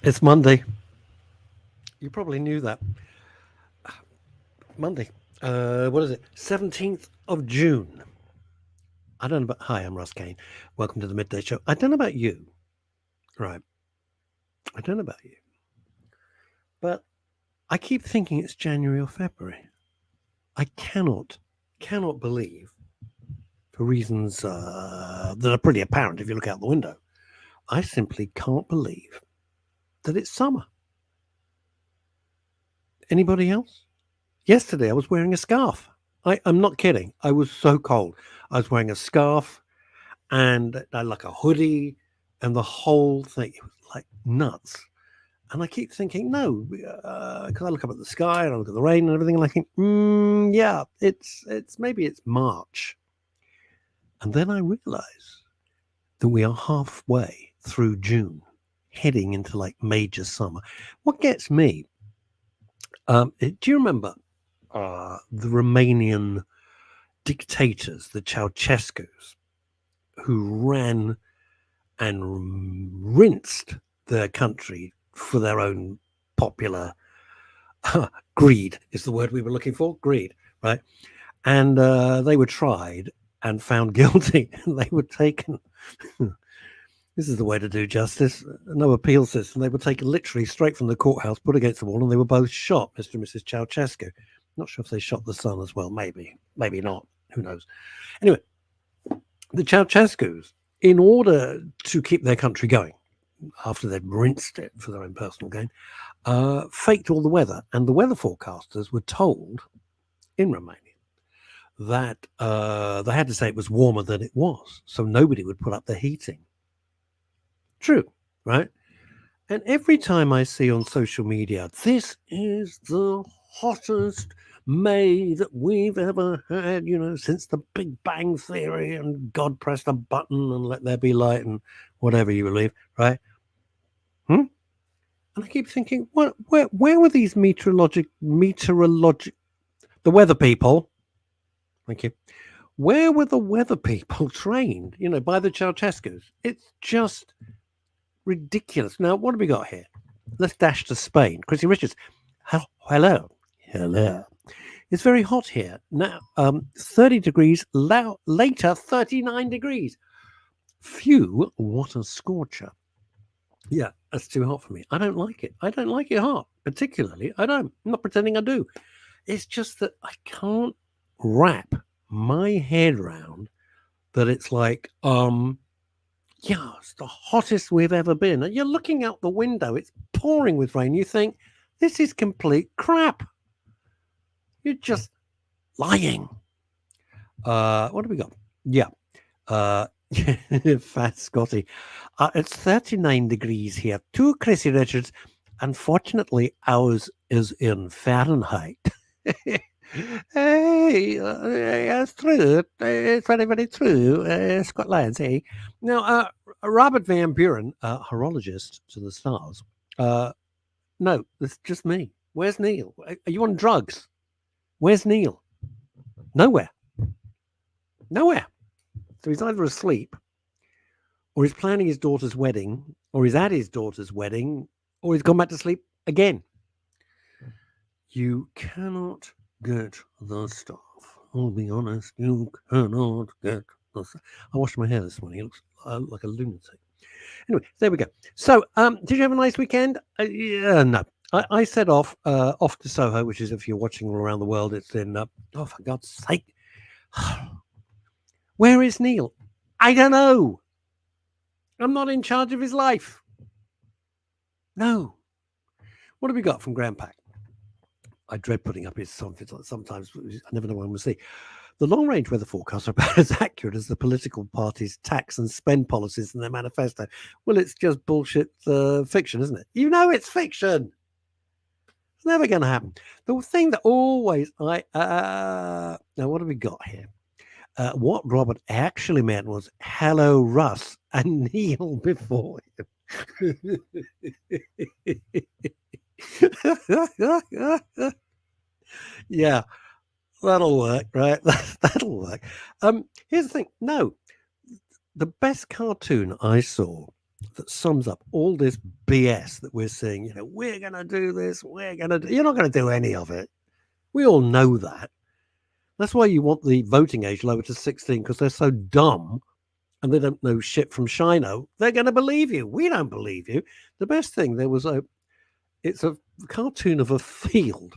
It's Monday. You probably knew that. Monday. What is it? 17th of June. I don't know about. Hi, I'm Russ Kane. Welcome to the Midday Show. I don't know about you. Right. I don't know about you. But I keep thinking it's January or February. I cannot believe, for reasons that are pretty apparent if you look out the window, I simply can't believe that it's summer. Anybody else? Yesterday I was wearing a scarf. I'm not kidding. I was so cold. I was wearing a scarf and like a hoodie and the whole thing. It was like nuts. And I keep thinking, no, because I look up at the sky and I look at the rain and everything, and I think, yeah, it's maybe it's March. And then I realize that we are halfway through June, heading into like major summer. What gets me? Do you remember the Romanian dictators, the Ceausescus, who ran and rinsed their country for their own popular greed is the word we were looking for, greed, right? And they were tried and found guilty, and they were taken. This is the way to do justice. No appeal system. They were taken literally straight from the courthouse, put against the wall, and they were both shot, Mr. and Mrs. Ceausescu. Not sure if they shot the son as well. Maybe not. Who knows? Anyway, the Ceausescus, in order to keep their country going, after they'd rinsed it for their own personal gain, faked all the weather. And the weather forecasters were told in Romania that they had to say it was warmer than it was, so nobody would put up the heating. True, right? And every time I see on social media, this is the hottest May that we've ever had, since the Big Bang Theory and God pressed a button and let there be light and whatever you believe, right? Hmm? And I keep thinking, where were these the weather people? Thank you. Where were the weather people trained, by the Ceausescus? It's just ridiculous. Now, what have we got here? Let's dash to Spain. Chrissy Richards. Hello. Hello. It's very hot here. Now, 30 degrees, later 39 degrees. Phew, what a scorcher. Yeah, that's too hot for me. I don't like it. I don't like it hot, particularly. I don't. I'm not pretending I do. It's just that I can't wrap my head around that it's like, yeah, it's the hottest we've ever been. And you're looking out the window, it's pouring with rain. You think, this is complete crap. You're just lying. What do we got? Yeah. Fat Scotty. It's 39 degrees here. To Chrissy Richards. Unfortunately, ours is in Fahrenheit. Hey, that's true. It's very, very true. Scotland, eh? Now, Robert Van Buren, horologist to the stars. No, it's just me. Where's Neil? Are you on drugs? Where's Neil? Nowhere. Nowhere. So he's either asleep, or he's planning his daughter's wedding, or he's at his daughter's wedding, or he's gone back to sleep again. You cannot get the stuff. I'll be honest, you cannot get the stuff. I washed my hair this morning. It looks like a lunatic. Anyway, there we go. So, did you have a nice weekend? Yeah, no. I set off to Soho, which is, if you're watching all around the world, it's in. Oh, for God's sake! Where is Neil? I don't know. I'm not in charge of his life. No. What have we got from Grandpack? I dread putting up his sometimes. I never know what I'm going to see. The long-range weather forecasts are about as accurate as the political parties' tax and spend policies in their manifesto. Well, it's just bullshit fiction, isn't it? You know it's fiction. It's never going to happen. The thing that always now what have we got here? What Robert actually meant was hello, Russ, and Neil before him. Yeah, that'll work, right? That'll work. Here's the thing. No, the best cartoon I saw that sums up all this BS that we're seeing. You know, we're going to do this, you're not going to do any of it. We all know that. That's why you want the voting age lower to 16, because they're so dumb and they don't know shit from Shino. They're going to believe you. We don't believe you. The best thing, it's a cartoon of a field.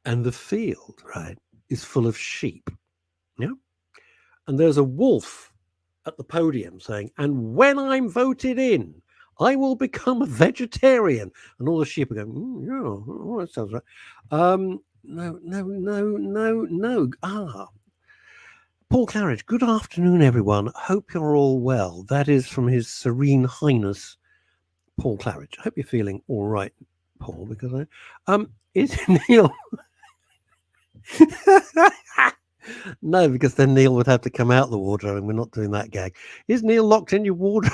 And the field, right, is full of sheep. Yeah. And there's a wolf at the podium saying, and when I'm voted in, I will become a vegetarian. And all the sheep are going, yeah, that sounds right. No. Paul Claridge, good afternoon, everyone. Hope you're all well. That is from His Serene Highness, Paul Claridge. I hope you're feeling all right, Paul, because is Neil... No, because then Neil would have to come out the wardrobe, and we're not doing that gag. Is Neil locked in your wardrobe?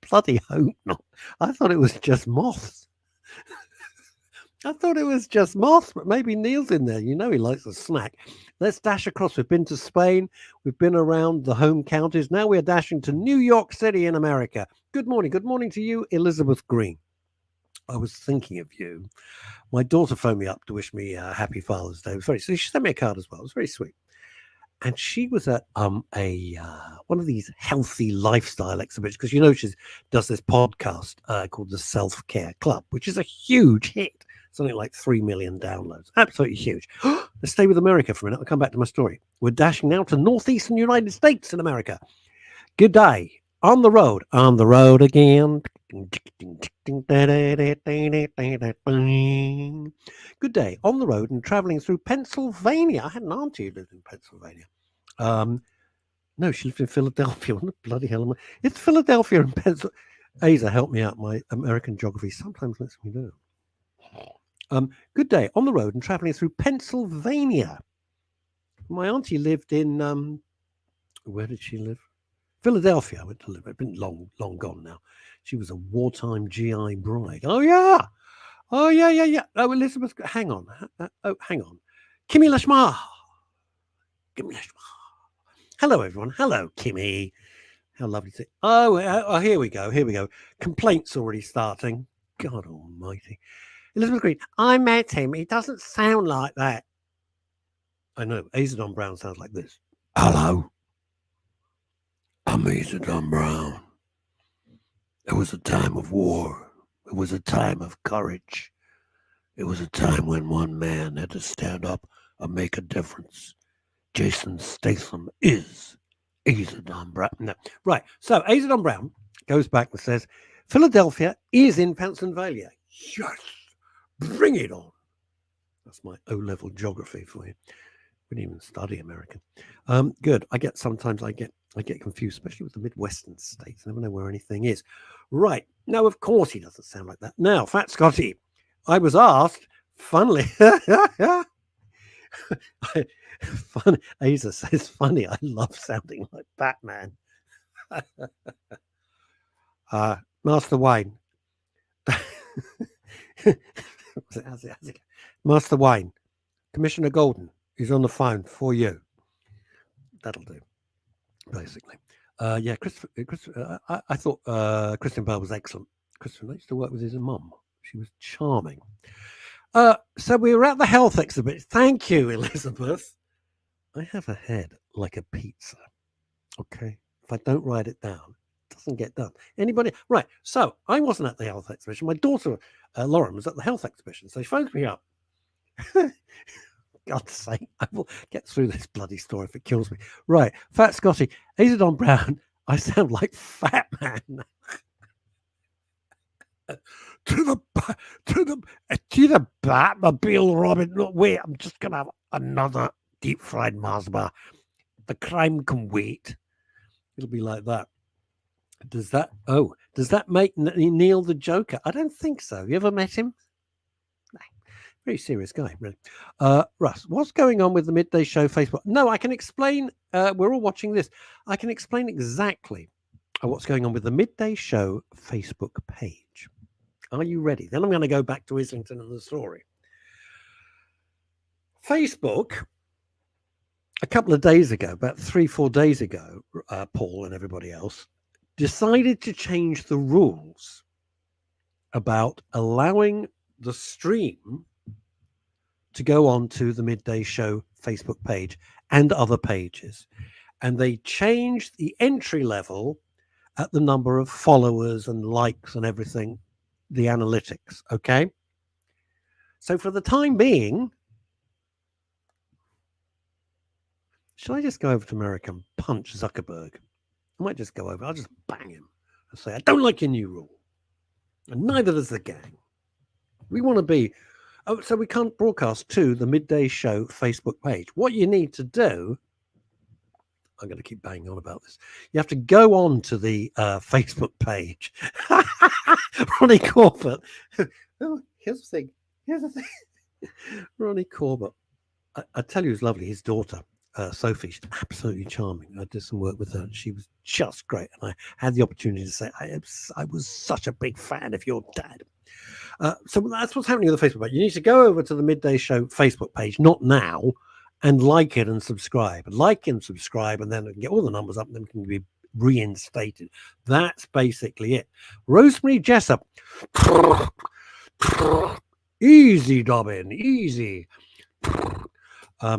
Bloody hope not. I thought it was just moths. But maybe Neil's in there. You know he likes a snack. Let's dash across. We've been to Spain. We've been around the home counties. Now we're dashing to New York City in America. Good morning. Good morning to you, Elizabeth Green. I was thinking of you. My daughter phoned me up to wish me a happy Father's Day. It was she sent me a card as well. It was very sweet. And she was at one of these healthy lifestyle exhibitions, because you know she does this podcast called the Self-Care Club, which is a huge hit. Something like 3 million downloads. Absolutely huge. Let's stay with America for a minute. I'll come back to my story. We're dashing now to northeastern United States in America. Good day. On the road again. Good day. On the road and traveling through Pennsylvania. I had an auntie who lived in Pennsylvania. No, she lived in Philadelphia. What the bloody hell am I? It's Philadelphia and Pennsylvania. Asa, help me out. My American geography sometimes lets me down. Good day. On the road and traveling through Pennsylvania. My auntie lived in where did she live? Philadelphia. I went to live. I've been long gone now. She was a wartime GI bride. Oh yeah. Oh Elizabeth, hang on. Hang on. Kimmy Lashma. Hello everyone. Hello Kimmy. How lovely to see. Oh, here we go. Complaints already starting. God almighty. Elizabeth Green, I met him. He doesn't sound like that. I know. Azadon Brown sounds like this. Hello. I'm Azadon Brown. It was a time of war. It was a time of courage. It was a time when one man had to stand up and make a difference. Jason Statham is Azadon Brown. No. Right. So Azadon Brown goes back and says, Philadelphia is in Pennsylvania. Yes. Bring it on. That's my O-level geography for you. We didn't even study American. Good. I get confused, especially with the Midwestern states. I never know where anything is. Right. No, of course he doesn't sound like that. Now, Fat Scotty, I was asked, funnily, Asa says, funny, I love sounding like Batman. Master Wayne. How's it? Master Wayne, Commissioner Golden is on the phone for you. That'll do, basically. Yeah, Christopher, I thought Christian Bale was excellent. Christopher, I used to work with his mum. She was charming. So we were at the health exhibit. Thank you, Elizabeth. I have a head like a pizza. Okay, if I don't write it down, it doesn't get done. Anybody? Right. So I wasn't at the health exhibition. My daughter, Lauren, was at the health exhibition. So she phoned me up. God's sake, I will get through this bloody story if it kills me. Right, Fat Scotty, Azadon Brown. I sound like Fat Man. to the Batmobile, Robin. No, wait, I'm just gonna have another deep fried Mars bar. The crime can wait. It'll be like that. Does that make Neil the Joker? I don't think so. You ever met him? Very serious guy, really. Russ, what's going on with the Midday Show Facebook? No, I can explain. We're all watching this. I can explain exactly what's going on with the Midday Show Facebook page. Are you ready? Then I'm going to go back to Islington and the story. Facebook, a couple of days ago, about 3-4 days ago, Paul and everybody else, decided to change the rules about allowing the stream to go on to the Midday Show Facebook page and other pages. And they changed the entry level at the number of followers and likes and everything, the analytics, okay? So for the time being, should I just go over to America and punch Zuckerberg? I might just go over, I'll just bang him and say, I don't like your new rule. And neither does the gang. We want to be, so we can't broadcast to the Midday Show Facebook page. What you need to do, I'm going to keep banging on about this. You have to go on to the Facebook page. Ronnie Corbett. Oh, here's the thing. Ronnie Corbett. I tell you, it was lovely. His daughter, Sophie, she's absolutely charming. I did some work with her, and she was just great. And I had the opportunity to say, I was such a big fan of your dad. So that's what's happening on the Facebook page. You need to go over to the Midday Show Facebook page, not now, and like it and subscribe. Like and subscribe, and then get all the numbers up, and then it can be reinstated. That's basically it. Rosemary Jessup. Easy, Dobbin. Easy. I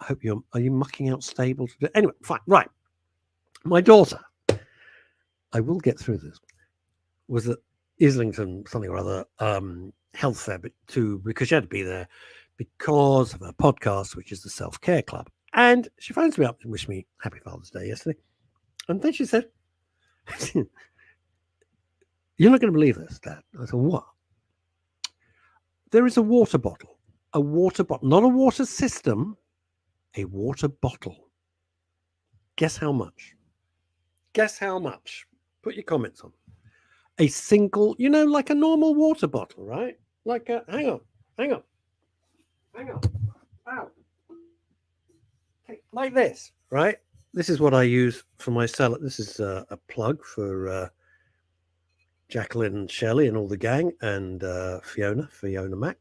hope are you mucking out stable today? Anyway, fine. Right. My daughter, I will get through this, was at Islington, something or other, health fair, because she had to be there because of her podcast, which is the Self-Care Club. And she phones me up and wished me Happy Father's Day yesterday. And then she said, you're not going to believe this, Dad. I said, what? There is a water bottle, not a water system, a water bottle. Guess how much? Guess how much? Put your comments on. A single, like a normal water bottle, right? Like a, hang on. Wow. Okay, like this, right? This is what I use for my salad. This is a plug for Jacqueline and Shelley and all the gang, and Fiona Mac.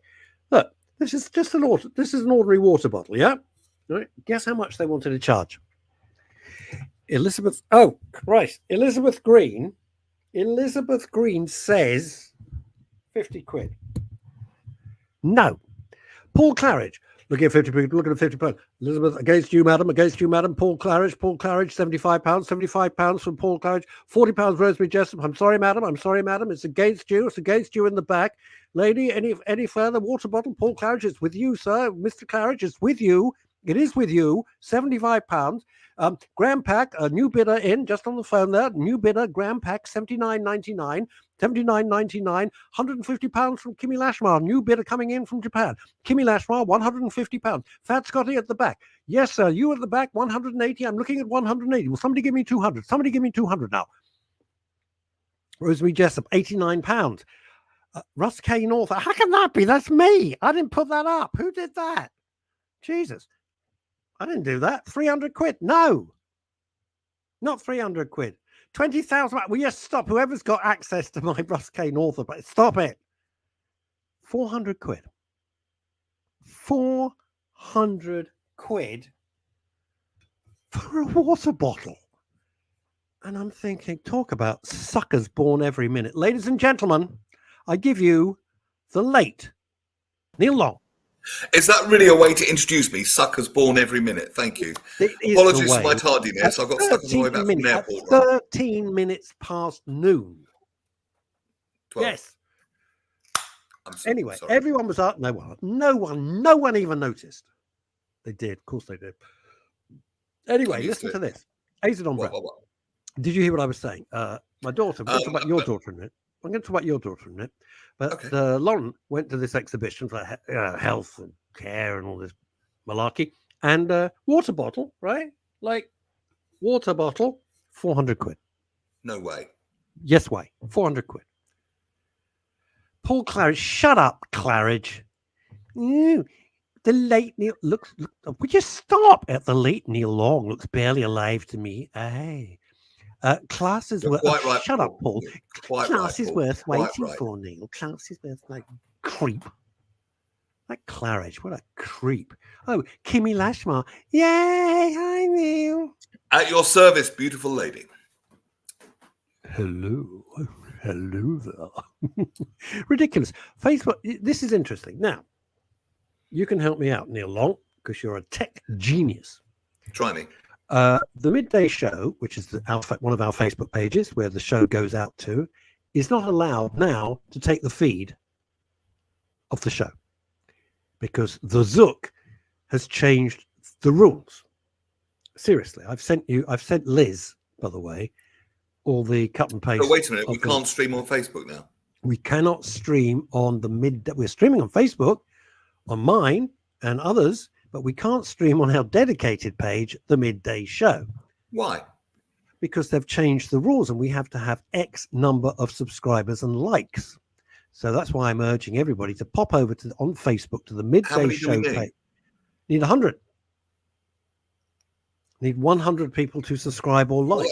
Look, this is just an ordinary water bottle, yeah? Right? Guess how much they wanted to charge? Elizabeth Green says 50 quid. No. Paul Claridge, look at 50 quid, look at 50 pounds. Elizabeth, against you, madam. Paul Claridge, £75 from Paul Claridge, £40 Rosemary Jessup. I'm sorry, madam. It's against you. In the back. Lady, any further? Water bottle, Paul Claridge, it's with you, sir. Mr. Claridge, it's with you. It is with you. £75. Gram pack, a new bidder in, just on the phone there. New bidder, gram pack, $79.99. £79.99. £150 from Kimmy Lashmar. New bidder coming in from Japan. Kimmy Lashmar, £150. Fat Scotty at the back. Yes, sir. You at the back, 180. I'm looking at 180. Will somebody give me 200? Somebody give me 200 now. Rosemary Jessup, £89. Russ Kane author. How can that be? That's me. I didn't put that up. Who did that? Jesus. I didn't do that. 300 quid. No. Not 300 quid. 20,000. Will you stop? Whoever's got access to my Russ Kane author, but stop it. 400 quid. 400 quid for a water bottle. And I'm thinking, talk about suckers born every minute. Ladies and gentlemen, I give you the late Neil Long. Is that really a way to introduce me? Suckers born every minute. Thank you. Apologies for my tardiness. I got stuck on the way back from the airport. 13 minutes past noon. 12. Yes. Anyway, everyone was up. No one even noticed. They did. Of course they did. Anyway, listen to this. Azed on breath. Did you hear what I was saying? My daughter, we're going to talk about your daughter in a minute. I'm going to talk about your daughter in a minute. But Lauren went to this exhibition for health and care and all this malarkey. And water bottle, right? Like water bottle, 400 quid. No way. Yes way. 400 quid. Paul Claridge, shut up, Claridge. The late Neil look. Would you stop at the late Neil Long? Looks barely alive to me. Hey. Class is worth. Right, shut up, Paul. Class is worth waiting for, Neil. Class is worth like creep. That Claridge, what a creep. Oh, Kimmy Lashmar. Yay, hi, Neil. At your service, beautiful lady. Hello. Hello there. Ridiculous. Facebook, this is interesting. Now, you can help me out, Neil Long, because you're a tech genius. Try me. The Midday Show, which is one of our Facebook pages where the show goes out to, is not allowed now to take the feed of the show because the Zook has changed the rules. Seriously, I've sent Liz, by the way, all the cut and paste. But wait a minute, we can't stream on Facebook now. We cannot stream on the Midday. We're streaming on Facebook, on mine and others, but we can't stream on our dedicated page, the Midday Show. Why? Because they've changed the rules and we have to have X number of subscribers and likes. So that's why I'm urging everybody to pop over on Facebook to the Midday Show page. Need 100. Need 100 people to subscribe or like.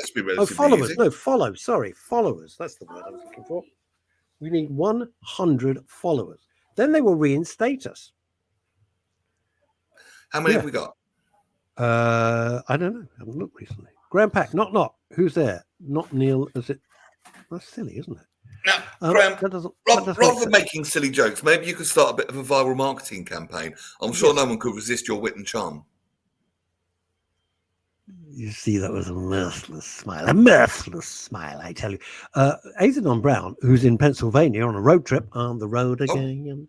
Followers. Easy. No, follow. Sorry, followers. That's the word I was looking for. We need 100 followers. Then they will reinstate us. How many have we got? I don't know. I haven't looked recently. Graham Pack, not. Who's there? Not Neil. Is it? That's silly, isn't it? Now, Graham, rather than making silly jokes, maybe you could start a bit of a viral marketing campaign. I'm sure no one could resist your wit and charm. You see, that was a merciless smile, I tell you. Azadon Brown, who's in Pennsylvania on a road trip, on the road again.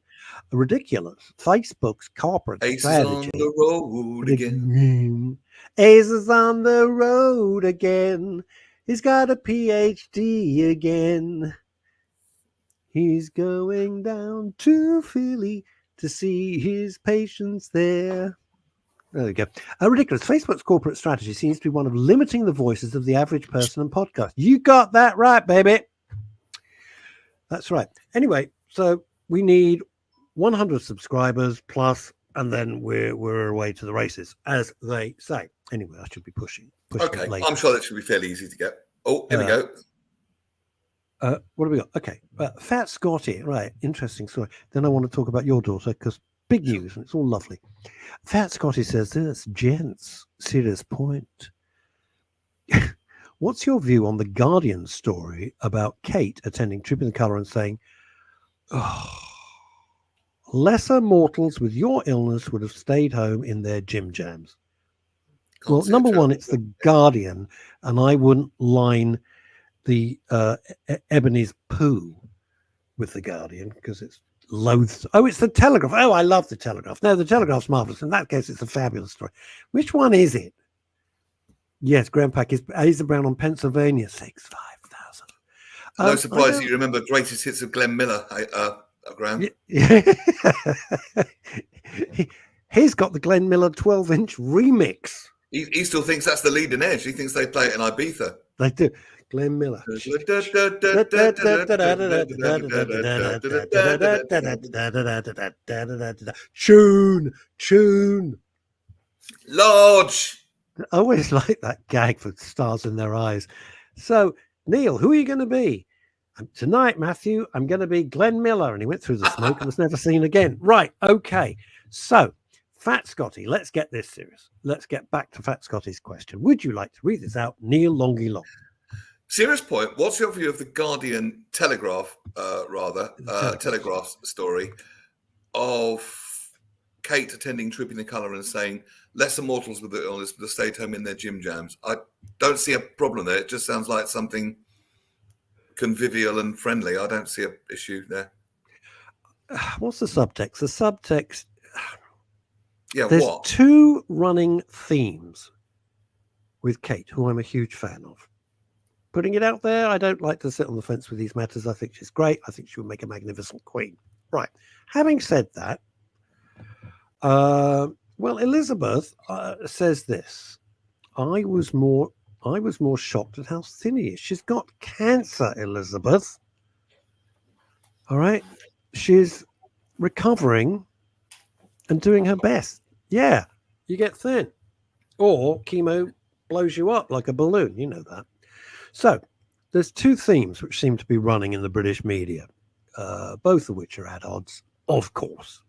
Ridiculous. Facebook's corporate strategy. On the road again. Aza's on the road again. He's got a PhD again. He's going down to Philly to see his patients there. There we go. Ridiculous. Facebook's corporate strategy seems to be one of limiting the voices of the average person and podcast. You got that right, baby. That's right. Anyway, so we need 100 subscribers plus, and then we're away to the races, as they say. Anyway, I should be pushing okay, later. I'm sure that should be fairly easy to get. Oh, here we go. What have we got? Okay, Fat Scotty. Right, interesting story. Then I want to talk about your daughter because big news and it's all lovely. Fat Scotty says this, gents, serious point. What's your view on the Guardian story about Kate attending Trip in the Colour and saying, lesser mortals with your illness would have stayed home in their gym jams? Well, number one, it's the Guardian, and I wouldn't line the Ebony's poo with the Guardian because it's loathsome. Oh, it's the Telegraph. Oh, I love the Telegraph. No, the Telegraph's marvelous. In that case, it's a fabulous story. Which one is it? Yes, Graham Pack is Asa Brown on Pennsylvania, 65,000. No surprise that you remember greatest hits of Glenn Miller, Graham. He's got the Glenn Miller 12-inch remix. He still thinks that's the leading edge. He thinks they play it in Ibiza. They do. Glenn Miller. Tune. Large. I always like that gag for stars in their eyes. So, Neil, who are you going to be? Tonight, Matthew, I'm going to be Glenn Miller. And he went through the smoke and was never seen again. Right. Okay. So, Fat Scotty, let's get this serious. Let's get back to Fat Scotty's question. Would you like to read this out? Neil Longie Long. Serious point. What's your view of the Guardian Telegraph story of Kate attending Trip in the Colour and saying lesser mortals with the illness but stay at home in their gym jams? I don't see a problem there. It just sounds like something convivial and friendly. I don't see an issue there. What's the subtext? The subtext... Yeah, there's what? Two running themes with Kate, who I'm a huge fan of. Putting it out there, I don't like to sit on the fence with these matters. I think she's great. I think she would make a magnificent queen. Right. Having said that, well, Elizabeth says this. I was more shocked at how thin he is. She's got cancer, Elizabeth. All right. She's recovering and doing her best. Yeah, you get thin. Or chemo blows you up like a balloon. You know that. So there's two themes which seem to be running in the British media, both of which are at odds, of course.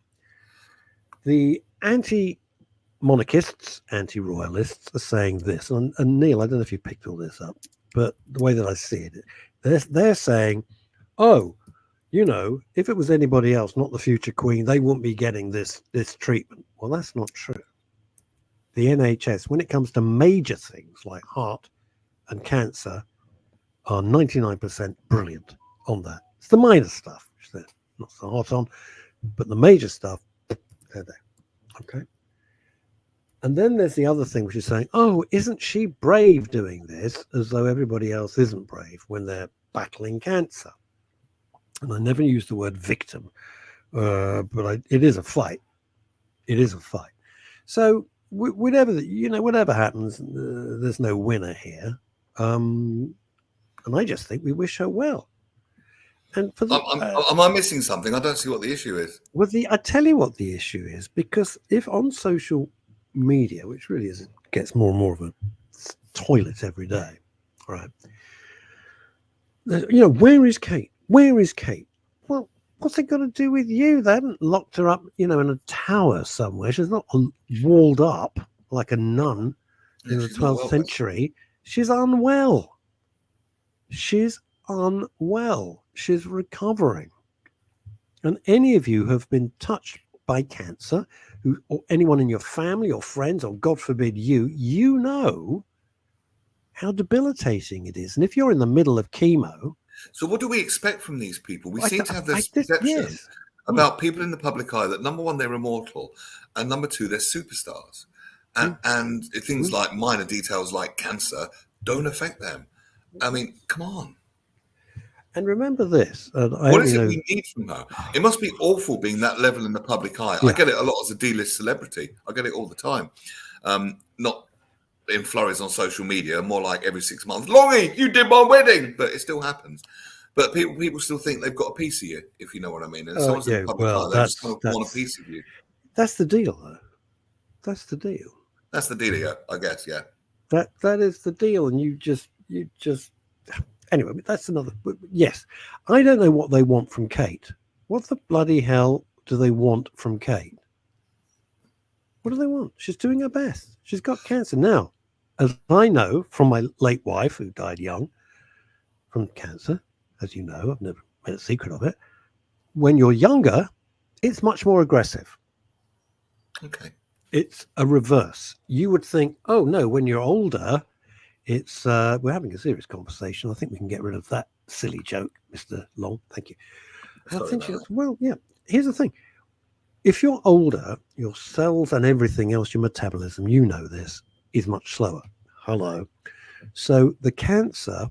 the anti-monarchists, anti-royalists are saying this, and Neil, I don't know if you picked all this up, but the way that I see it, they're saying, oh, if it was anybody else, not the future Queen, they wouldn't be getting this treatment. Well, that's not true. The NHS, when it comes to major things like heart and cancer, are 99% brilliant on that. It's the minor stuff, which they're not so hot on, but the major stuff, they're there. Okay. And then there's the other thing, which is saying, oh, isn't she brave doing this, as though everybody else isn't brave when they're battling cancer? And I never use the word victim, but it is a fight. It is a fight. So whatever happens, there's no winner here. And I just think we wish her well. And for am I missing something? I don't see what the issue is. Well, I tell you what the issue is, because if on social media, which really gets more and more of a toilet every day, right? Where is Kate? Where is Kate? Well, what's it got to do with you? They haven't locked her up, in a tower somewhere. She's not walled up like a nun in the 12th century. She's unwell. She's unwell. She's recovering. And any of you who have been touched by cancer, or anyone in your family or friends, or God forbid you know how debilitating it is. And if you're in the middle of chemo... So what do we expect from these people? We seem to have this perception about people in the public eye that, number one, they're immortal, and number two, they're superstars. And things like minor details like cancer don't affect them. I mean, come on. And remember this. What is it we need from her? It must be awful being that level in the public eye. Yeah. I get it a lot as a D-list celebrity. I get it all the time. Not in flurries on social media, more like every 6 months. Longie, you did my wedding! But it still happens. But people still think they've got a piece of you, if you know what I mean. And someone's in the public eye, they just kind of want a piece of you. That's the deal, though. That's the deal. That's the deal, I guess, yeah. That is the deal, and you just anyway, that's another. Yes, I don't know what they want from Kate. What the bloody hell do they want from Kate? What do they want? She's doing her best. She's got cancer now, as I know from my late wife, who died young from cancer. As you know, I've never made a secret of it. When you're younger, it's much more aggressive. Okay. It's a reverse. You would think, oh no, when you're older, it's we're having a serious conversation. I think we can get rid of that silly joke, Mr. Long. Thank you. Well, yeah. Here's the thing. If you're older, your cells and everything else, your metabolism, you know this, is much slower. Hello. So the cancer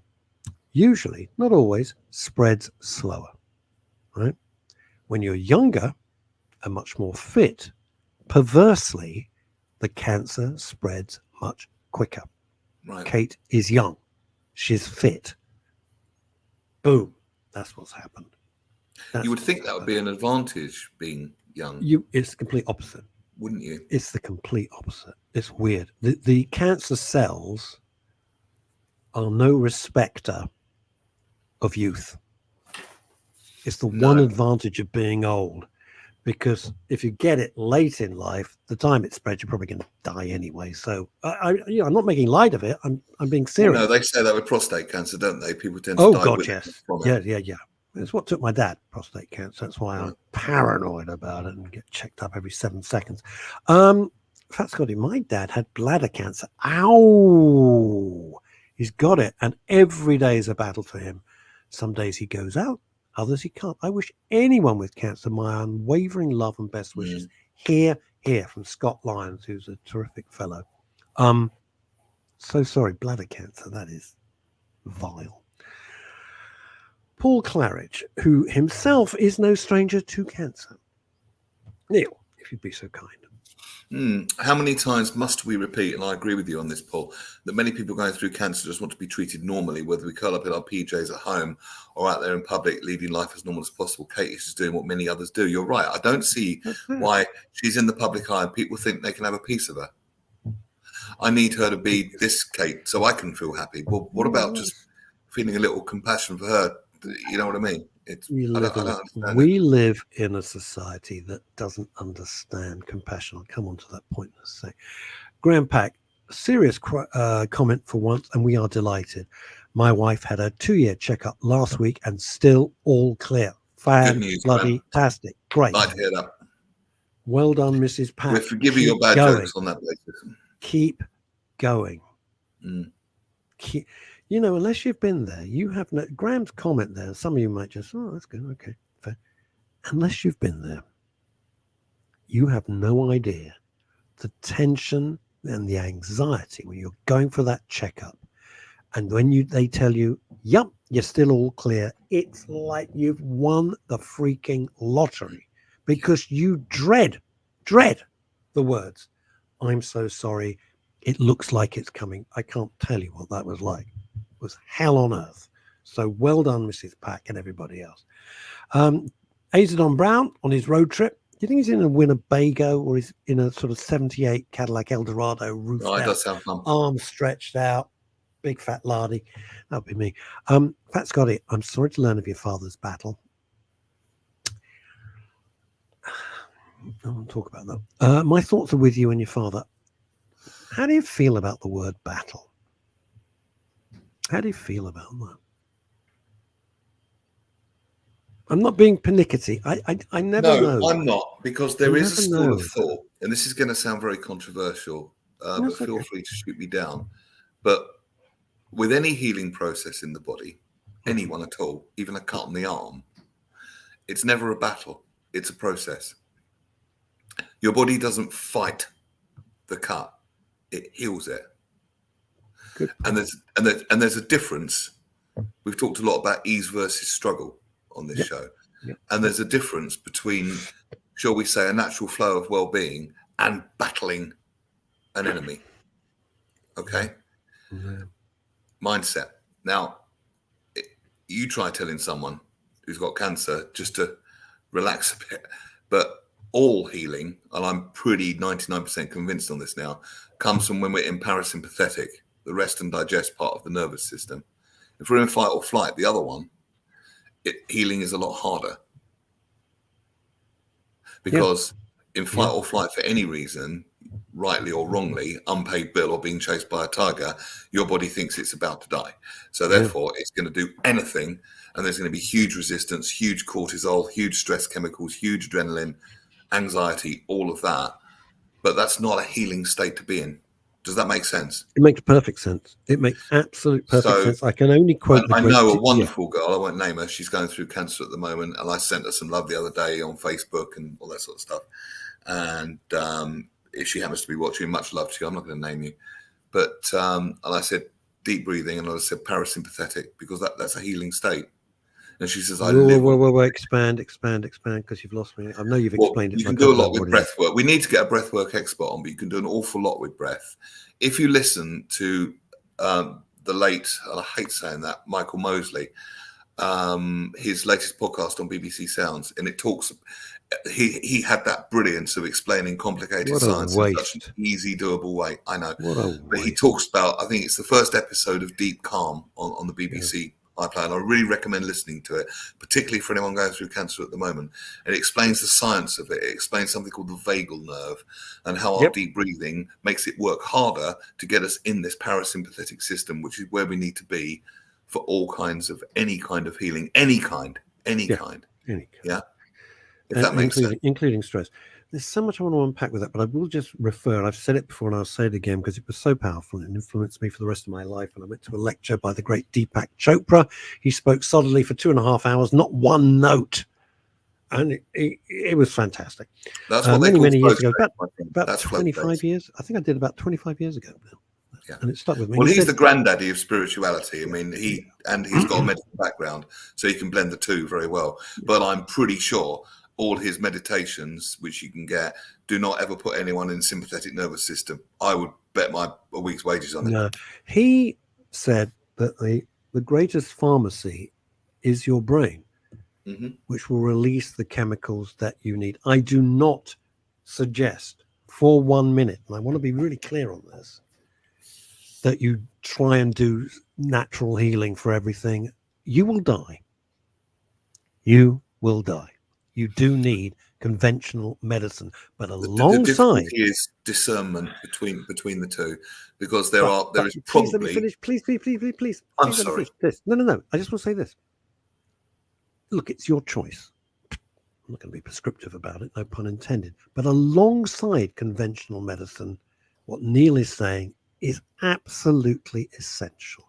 usually, not always, spreads slower, right? When you're younger and much more fit, perversely, the cancer spreads much quicker. Right. Kate is young. She's fit. Boom. That's what's happened. You would think that would be an advantage, being young. It's the complete opposite. Wouldn't you? It's the complete opposite. It's weird. The cancer cells are no respecter of youth. It's the one advantage of being old. Because if you get it late in life, the time it spreads, you're probably going to die anyway. So I'm not making light of it. I'm being serious. No, they say that with prostate cancer, don't they? People tend to die. Oh God, yes, yeah. It's what took my dad, prostate cancer. That's why I'm paranoid about it and get checked up every 7 seconds. Fat Scotty, my dad had bladder cancer. Ow! He's got it, and every day is a battle for him. Some days he goes out. Others he can't. I wish anyone with cancer my unwavering love and best wishes. Here from Scott Lyons, who's a terrific fellow. So sorry, bladder cancer. That is vile. Paul Claridge, who himself is no stranger to cancer. Neil, if you'd be so kind. How many times must we repeat, and I agree with you on this, Paul, that many people going through cancer just want to be treated normally, whether we curl up in our PJs at home or out there in public, leading life as normal as possible. Kate is just doing what many others do. You're right. I don't see why she's in the public eye and people think they can have a piece of her. I need her to be this Kate so I can feel happy. Well, what about just feeling a little compassion for her? You know what I mean? It's We I live don't in understand it. we live in a society that doesn't understand compassion. I'll come on to that point in a sec. Graham Pack, serious comment for once, and we are delighted. My wife had a 2-year checkup last week and still all clear. Good news, Graham. Fantastic. Great. Like to hear that. Well done, Mrs. We're Pack. forgiving your Keep bad going. jokes on that basis. Keep going. Mm. You know, unless you've been there, you have no. Graham's comment there. Some of you might just, oh, that's good, okay, fair. Unless you've been there, you have no idea the tension and the anxiety when you're going for that checkup, and when they tell you, "Yep, you're still all clear." It's like you've won the freaking lottery because you dread the words, "I'm so sorry. It looks like it's coming." I can't tell you what that was like. It was hell on earth. So well done, Mrs. Pack and everybody else. Azadon Brown on his road trip. Do you think he's in a Winnebago or he's in a sort of 78 Cadillac Eldorado roofed Oh, it out, does sound fun. arms stretched out, big fat lardy? That would be me. Fat Scotty, I'm sorry to learn of your father's battle. I won't talk about that. My thoughts are with you and your father. How do you feel about the word battle? How do you feel about that? I'm not being pernickety. I never know. No, I'm not, because there You is a never school know. of thought, and this is going to sound very controversial, but That's feel okay. free to shoot me down. But with any healing process in the body, anyone at all, even a cut on the arm, it's never a battle. It's a process. Your body doesn't fight the cut; it heals it. Good And point. there's a difference. We've talked a lot about ease versus struggle on this Yep. show, Yep. and there's a difference between, shall we say, a natural flow of well-being and battling an enemy. Okay, Yeah. mindset. Now, you try telling someone who's got cancer just to relax a bit, but all healing, and I'm pretty 99% convinced on this now, comes from when we're in parasympathetic, the rest and digest part of the nervous system. If we're in fight or flight, the other one, healing is a lot harder, because in fight or flight, for any reason, rightly or wrongly, unpaid bill or being chased by a tiger, your body thinks it's about to die. So therefore, it's going to do anything, and there's going to be huge resistance, huge cortisol, huge stress chemicals, huge adrenaline, anxiety, all of that. But that's not a healing state to be in. Does that make sense? It makes perfect sense. It makes absolute perfect sense. I can only quote the I great. know a wonderful girl. I won't name her. She's going through cancer at the moment, and I sent her some love the other day on Facebook and all that sort of stuff. And if she happens to be watching, much love to you. I'm not going to name you, but and I said deep breathing, and I said parasympathetic, because that's a healing state. And she says, Wait, expand, because you've lost me. I know you've explained it. You can do a lot with breath work. We need to get a breath work expert on, but you can do an awful lot with breath. If you listen to the late, and I hate saying that, Michael Mosley, his latest podcast on BBC Sounds, and it talks, he had that brilliance of explaining complicated science in such an easy, doable way. I know. But he talks about, I think it's the first episode of Deep Calm on the BBC iPlayer, and I really recommend listening to it, particularly for anyone going through cancer at the moment. And it explains the science of it. It explains something called the vagal nerve, and how our deep breathing makes it work harder to get us in this parasympathetic system, which is where we need to be for all kinds of, any kind of healing, any kind. Yeah. If that makes sense. Including stress. There's so much I want to unpack with that, but I will just refer. I've said it before and I'll say it again because it was so powerful and influenced me for the rest of my life. And I went to a lecture by the great Deepak Chopra. He spoke solidly for 2.5 hours, not one note. And it was fantastic. That's what many years ago, about 25 states. years. I think I did about 25 years ago now. Yeah. And it stuck with me. Well, he's the granddaddy of spirituality. I mean, he's got a medical background, so he can blend the two very well. But I'm pretty sure all his meditations, which you can get, do not ever put anyone in sympathetic nervous system. I would bet a week's wages on it. No, he said that the greatest pharmacy is your brain, which will release the chemicals that you need. I do not suggest for 1 minute, and I want to be really clear on this, that you try and do natural healing for everything. You will die. you will die. You do need conventional medicine, but The alongside. difficulty is discernment between the two, because there is Please let me probably. finish. Please I'm let me sorry. finish this. No. I just want to say this. Look, it's your choice. I'm not going to be prescriptive about it, no pun intended. But alongside conventional medicine, what Neil is saying is absolutely essential.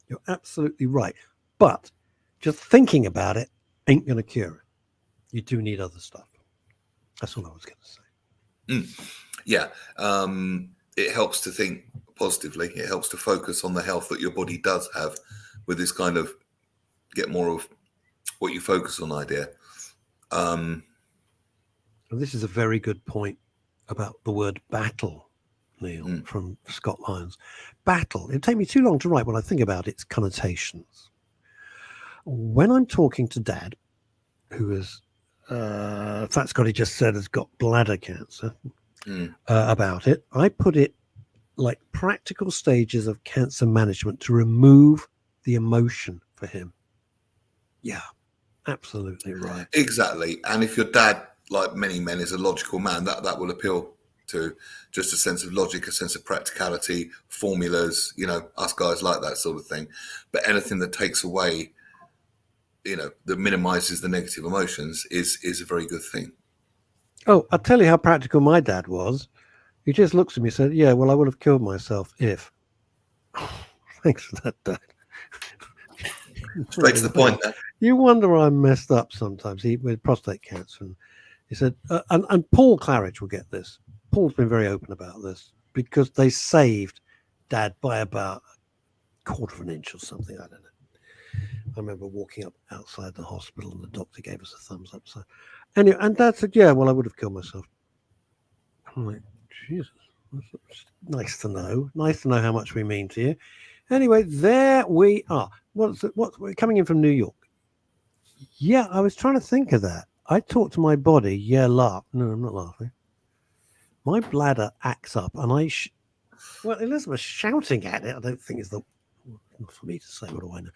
You're absolutely right. But just thinking about it ain't going to cure it. You do need other stuff. That's all I was going to say. Yeah. It helps to think positively. It helps to focus on the health that your body does have, with this kind of get more of what you focus on idea. This is a very good point about the word battle, Neil, from Scott Lyons. Battle. It'd take me too long to write when I think about its connotations. When I'm talking to Dad, who is, Fat Scotty just said, has got bladder cancer, about it, I put it like practical stages of cancer management to remove the emotion for him. Yeah, absolutely right. Exactly. And if your dad, like many men, is a logical man, that will appeal to just a sense of logic, a sense of practicality, formulas, us guys like that sort of thing. But anything that takes away, that minimizes the negative emotions is a very good thing. Oh, I'll tell you how practical my dad was. He just looks at me and said, yeah, well, I would have killed myself if. Thanks for that, Dad. Straight to the point there. You wonder I'm messed up sometimes with prostate cancer. And he said, and Paul Claridge will get this. Paul's been very open about this because they saved Dad by about a quarter of an inch or something. I don't know. I remember walking up outside the hospital and the doctor gave us a thumbs up. So anyway, and Dad said, yeah, well, I would have killed myself. I'm like, Jesus, that's nice to know. Nice to know how much we mean to you. Anyway, there we are. What's we're coming in from New York? Yeah, I was trying to think of that. I talk to my body. Yeah, laugh. No, I'm not laughing. My bladder acts up, and well, Elizabeth shouting at it. I don't think is the for me to say. What do I know?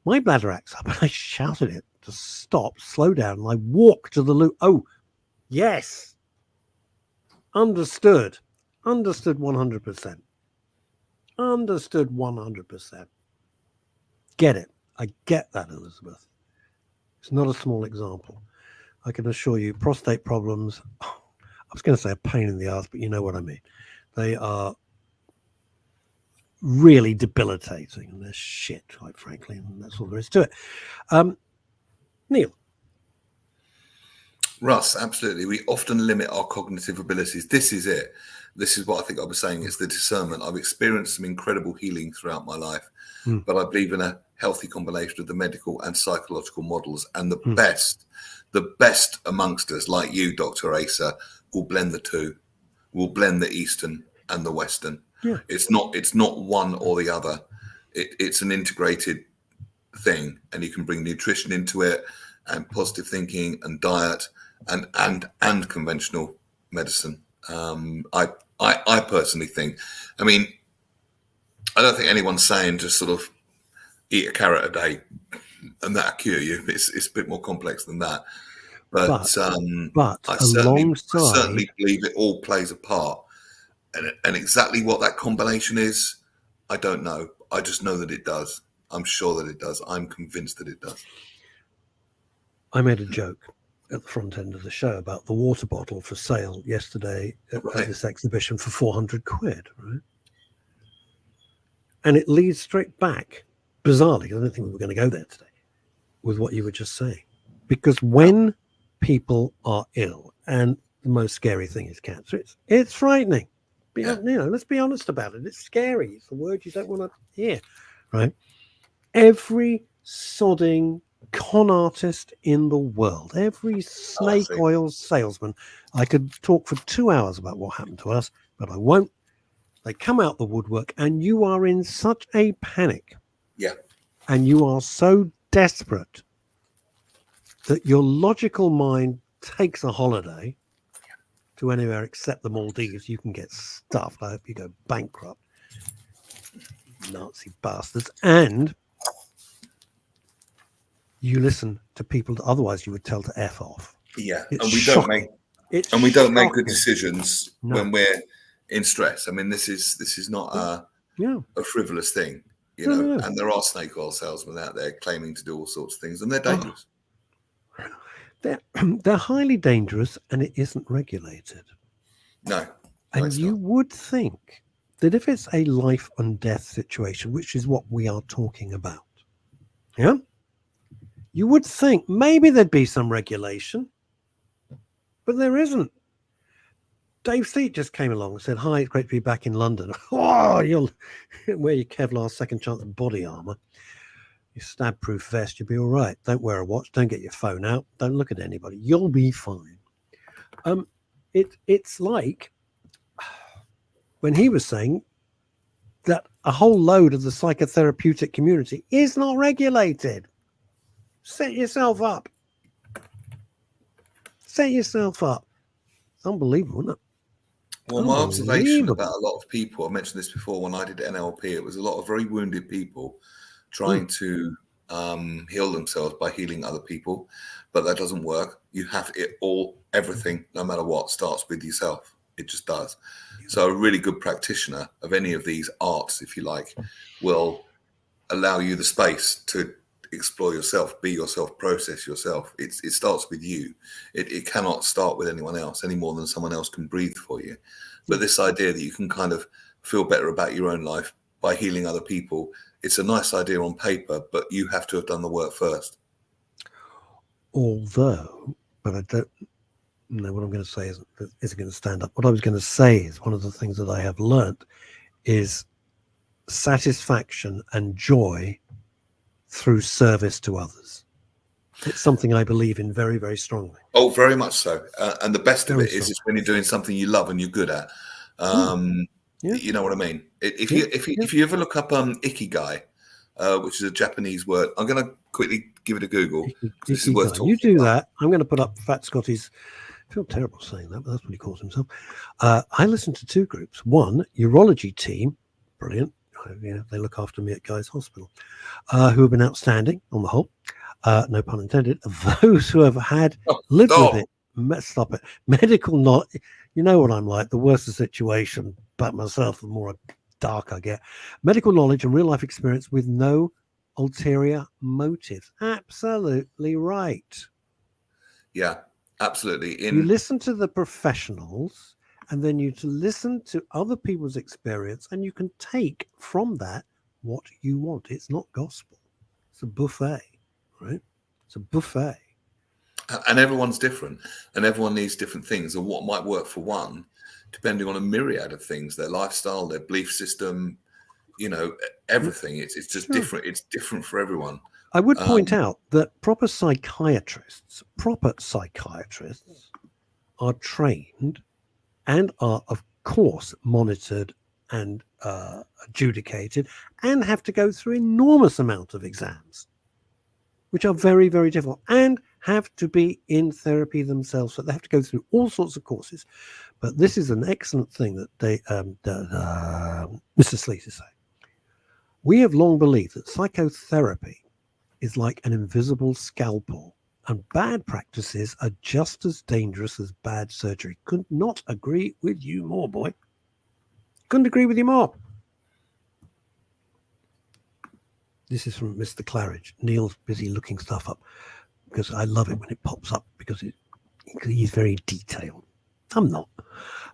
My bladder acts up, and I shout at it to stop, slow down, and I walk to the loo. Oh, yes, understood, 100%. Understood 100%. Get it. I get that, Elizabeth. It's not a small example. I can assure you, prostate problems, I was going to say a pain in the ass, but you know what I mean. They are really debilitating and they're shit, quite frankly, and that's all there is to it. Neil. Russ, absolutely. We often limit our cognitive abilities. This is it. This is what I think I was saying. It's the discernment. I've experienced some incredible healing throughout my life, but I believe in a healthy combination of the medical and psychological models. And the best amongst us, like you, Dr. Asa, will blend the two. Will blend the Eastern and the Western. Yeah. It's not one or the other. It's an integrated thing, and you can bring nutrition into it, and positive thinking, and diet, and conventional medicine. I personally think, I mean, I don't think anyone's saying just sort of eat a carrot a day and that'll cure you. It's a bit more complex than that. But I certainly believe it all plays a part. And exactly what that combination is, I don't know. I just know that it does. I'm sure that it does. I'm convinced that it does. I made a joke at the front end of the show about the water bottle for sale yesterday at this exhibition for 400 quid, right? And it leads straight back, bizarrely, I don't think we were going to go there today, with what you were just saying. Because when people are ill, and the most scary thing is cancer, it's frightening. Let's be honest about it. It's scary. It's the word you don't want to hear, right? Every sodding con artist in the world, every snake oil salesman, I could talk for 2 hours about what happened to us, but I won't. They come out the woodwork and you are in such a panic. Yeah. And you are so desperate that your logical mind takes a holiday to anywhere except the Maldives. You can get stuffed. I hope you go bankrupt. Nazi bastards. And you listen to people that otherwise you would tell to F off. Yeah, It's and we shocking. don't make good shocking. decisions No. when we're in stress. I mean, this is not a frivolous thing, you know. No. And there are snake oil salesmen out there claiming to do all sorts of things, and they're dangerous. They're highly dangerous, and it isn't regulated. No, And it's you not. would think that if it's a life and death situation, which is what we are talking about, yeah, you would think maybe there'd be some regulation, but there isn't. Dave Seat just came along and said, "Hi, it's great to be back in London." Oh, you'll wear your Kevlar second chance body armor, your stab-proof vest, you'll be all right. Don't wear a watch. Don't get your phone out. Don't look at anybody. You'll be fine. It's like when he was saying that a whole load of the psychotherapeutic community is not regulated. Set yourself up. Set yourself up. It's unbelievable, isn't it? Well, my observation about a lot of people, I mentioned this before when I did NLP, it was a lot of very wounded people trying to heal themselves by healing other people, but that doesn't work. You have everything, no matter what, starts with yourself. It just does. So a really good practitioner of any of these arts, if you like, will allow you the space to explore yourself, be yourself, process yourself. It starts with you. It cannot start with anyone else any more than someone else can breathe for you. But this idea that you can kind of feel better about your own life by healing other people, it's a nice idea on paper, but you have to have done the work first. Although, but I don't know what I'm going to say isn't going to stand up. What I was going to say is one of the things that I have learnt is satisfaction and joy through service to others. It's something I believe in very, very strongly. Oh, very much so. And the best of it is it's when you're doing something you love and you're good at. You know what I mean? If you ever look up Ikigai, which is a Japanese word, I'm going to quickly give it a Google. This is worth talking you do about. that. I'm going to put up Fat Scotty's. I feel terrible saying that, but that's what he calls himself. I listen to two groups. One, urology team, brilliant. They look after me at Guy's Hospital, who have been outstanding on the whole. No pun intended. Those who have lived with it, stop it. Medical knowledge. You know what I'm like. The worse the situation about myself, the more dark I get. Medical knowledge and real life experience with no ulterior motives. Absolutely right. Yeah, absolutely. You listen to the professionals, and then you listen to other people's experience, and you can take from that what you want. It's not gospel. It's a buffet, right? It's a buffet. And everyone's different, and everyone needs different things, and what might work for one, depending on a myriad of things, their lifestyle, their belief system, everything. It's just different. It's different for everyone. I would point out that proper psychiatrists are trained and are, of course, monitored and adjudicated and have to go through enormous amount of exams, which are very, very difficult, and have to be in therapy themselves. So they have to go through all sorts of courses. But this is an excellent thing that Mr. Sleet is saying. We have long believed that psychotherapy is like an invisible scalpel, and bad practices are just as dangerous as bad surgery. Could not agree with you more, boy. Couldn't agree with you more. This is from Mr. Claridge. Neil's busy looking stuff up because I love it when it pops up because he's very detailed. I'm not.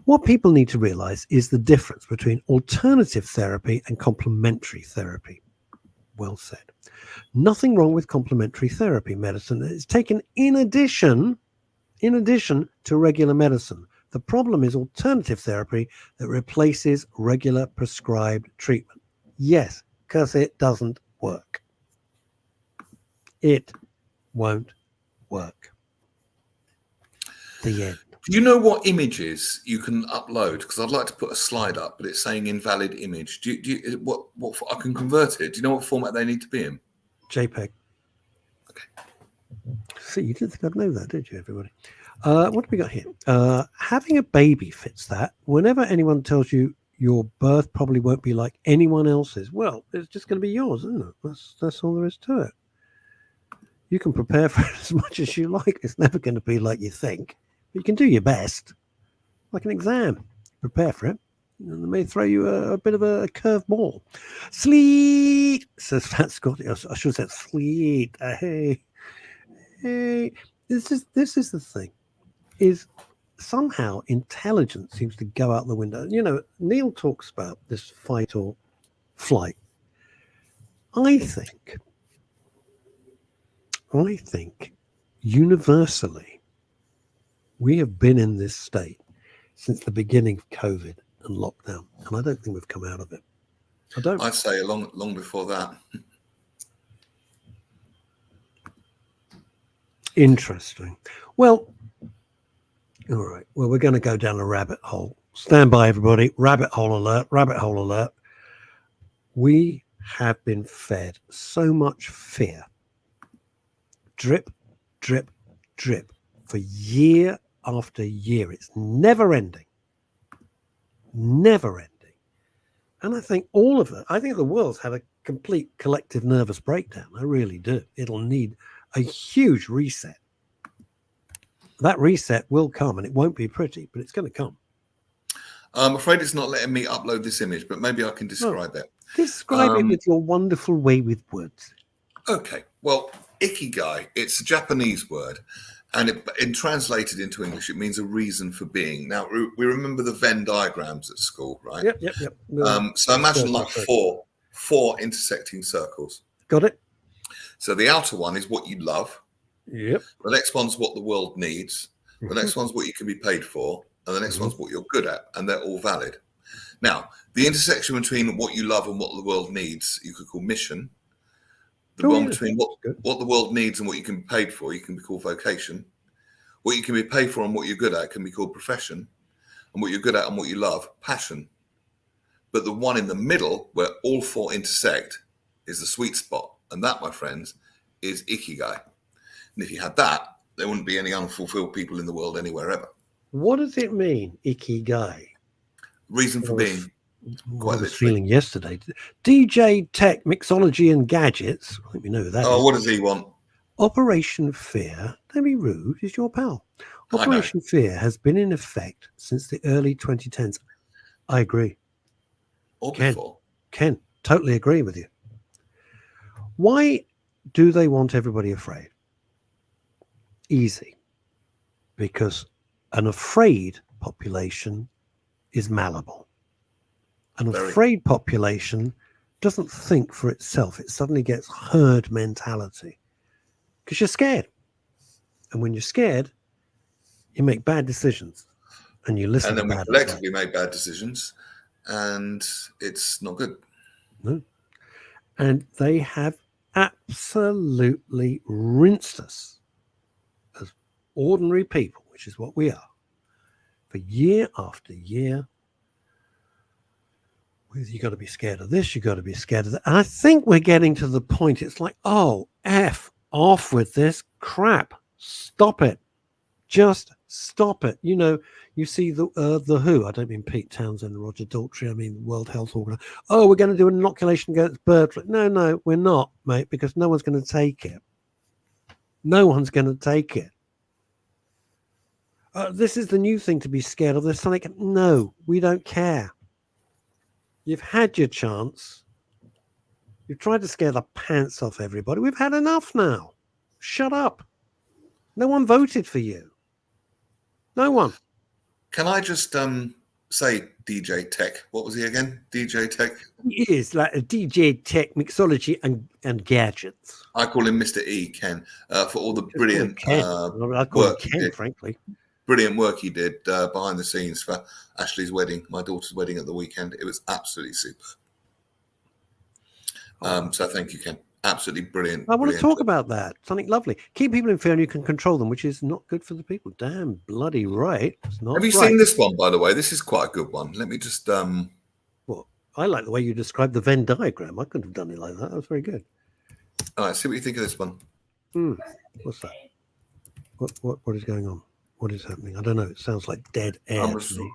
What people need to realize is the difference between alternative therapy and complementary therapy. Well said. Nothing wrong with complementary therapy medicine. It's taken in addition to regular medicine. The problem is alternative therapy that replaces regular prescribed treatment. Yes, because it doesn't work. It won't work. The end. Do you know what images you can upload? Because I'd like to put a slide up, but it's saying invalid image. Do you what I can convert it? Do you know what format they need to be in? JPEG. Okay. See, you didn't think I'd know that, did you, everybody? What have we got here? Having a baby fits that. Whenever anyone tells you your birth probably won't be like anyone else's, well, it's just going to be yours, isn't it? That's all there is to it. You can prepare for it as much as you like. It's never going to be like you think. But you can do your best, like an exam. Prepare for it. And they may throw you a bit of a curve ball. Sleet, says Fat Scotty. I should have said sleet. Hey, hey. This is the thing. Is somehow intelligence seems to go out the window. You know, Neil talks about this fight or flight. I think universally we have been in this state since the beginning of COVID and lockdown, and I don't think we've come out of it. I don't. I'd say long before that. Interesting. Well, all right. Well, we're going to go down a rabbit hole. Stand by, everybody. Rabbit hole alert. Rabbit hole alert. We have been fed so much fear. Drip, drip, drip for year after year. It's never ending. Never ending. And I think all of it, I think the world's had a complete collective nervous breakdown. I really do. It'll need a huge reset. That reset will come, and it won't be pretty, but it's going to come. I'm afraid it's not letting me upload this image, but maybe I can describe it. Describe it with your wonderful way with words. Okay. Well, ikigai, it's a Japanese word, and it translated into English, it means a reason for being. Now, we remember the Venn diagrams at school, right? Yep. So imagine like four intersecting circles. Got it? So the outer one is what you love. Yep. The next one's what the world needs. The next one's what you can be paid for. And the next one's what you're good at. And they're all valid. Now, the intersection between what you love and what the world needs, you could call mission. The one between what the world needs and what you can be paid for, you can be called vocation. What you can be paid for and what you're good at can be called profession. And what you're good at and what you love, passion. But the one in the middle, where all four intersect, is the sweet spot. And that, my friends, is ikigai. And if you had that, there wouldn't be any unfulfilled people in the world anywhere ever. What does it mean, ikigai? Reason for being. Quite I was feeling yesterday. DJ Tech, Mixology and Gadgets. Let me know that. Oh, what does he want? Operation Fear. Don't be rude. Is your pal. Operation Fear has been in effect since the early 2010s. I agree. Or before. Ken, totally agree with you. Why do they want everybody afraid? Easy. Because an afraid population is malleable. An afraid population doesn't think for itself. It suddenly gets herd mentality because you're scared. And when you're scared, you make bad decisions and you listen to bad advice. And then we collectively make bad decisions and it's not good. No. And they have absolutely rinsed us as ordinary people, which is what we are, for year after year. You got to be scared of this, you got to be scared of that. And I think we're getting to the point, it's like, oh, F off with this crap. Stop it. Just stop it. You know, you see the WHO, I don't mean Pete Townsend and Roger Daltrey, I mean World Health Organization. Oh, we're going to do an inoculation against bird flu. No, we're not, mate, because no one's going to take it. No one's going to take it. This is the new thing to be scared of. There's something. No, we don't care. You've had your chance. You've tried to scare the pants off everybody. We've had enough now. Shut up. No one voted for you. No one. Can I just say DJ Tech? What was he again? DJ Tech? He is like a DJ Tech, Mixology and Gadgets. I call him Mr. E, Ken, for all the brilliant I call him Ken, frankly. Brilliant work he did behind the scenes for Ashley's wedding, my daughter's wedding at the weekend. It was absolutely super. So thank you, Ken. Absolutely brilliant. I want to talk about that. Something lovely. Keep people in fear and you can control them, which is not good for the people. Damn bloody right. It's not. Have you seen this one, by the way? This is quite a good one. Let me just... Well, I like the way you described the Venn diagram. I couldn't have done it like that. That was very good. All right, see what you think of this one. What's that? What is going on? What is happening? I don't know. It sounds like dead air to me.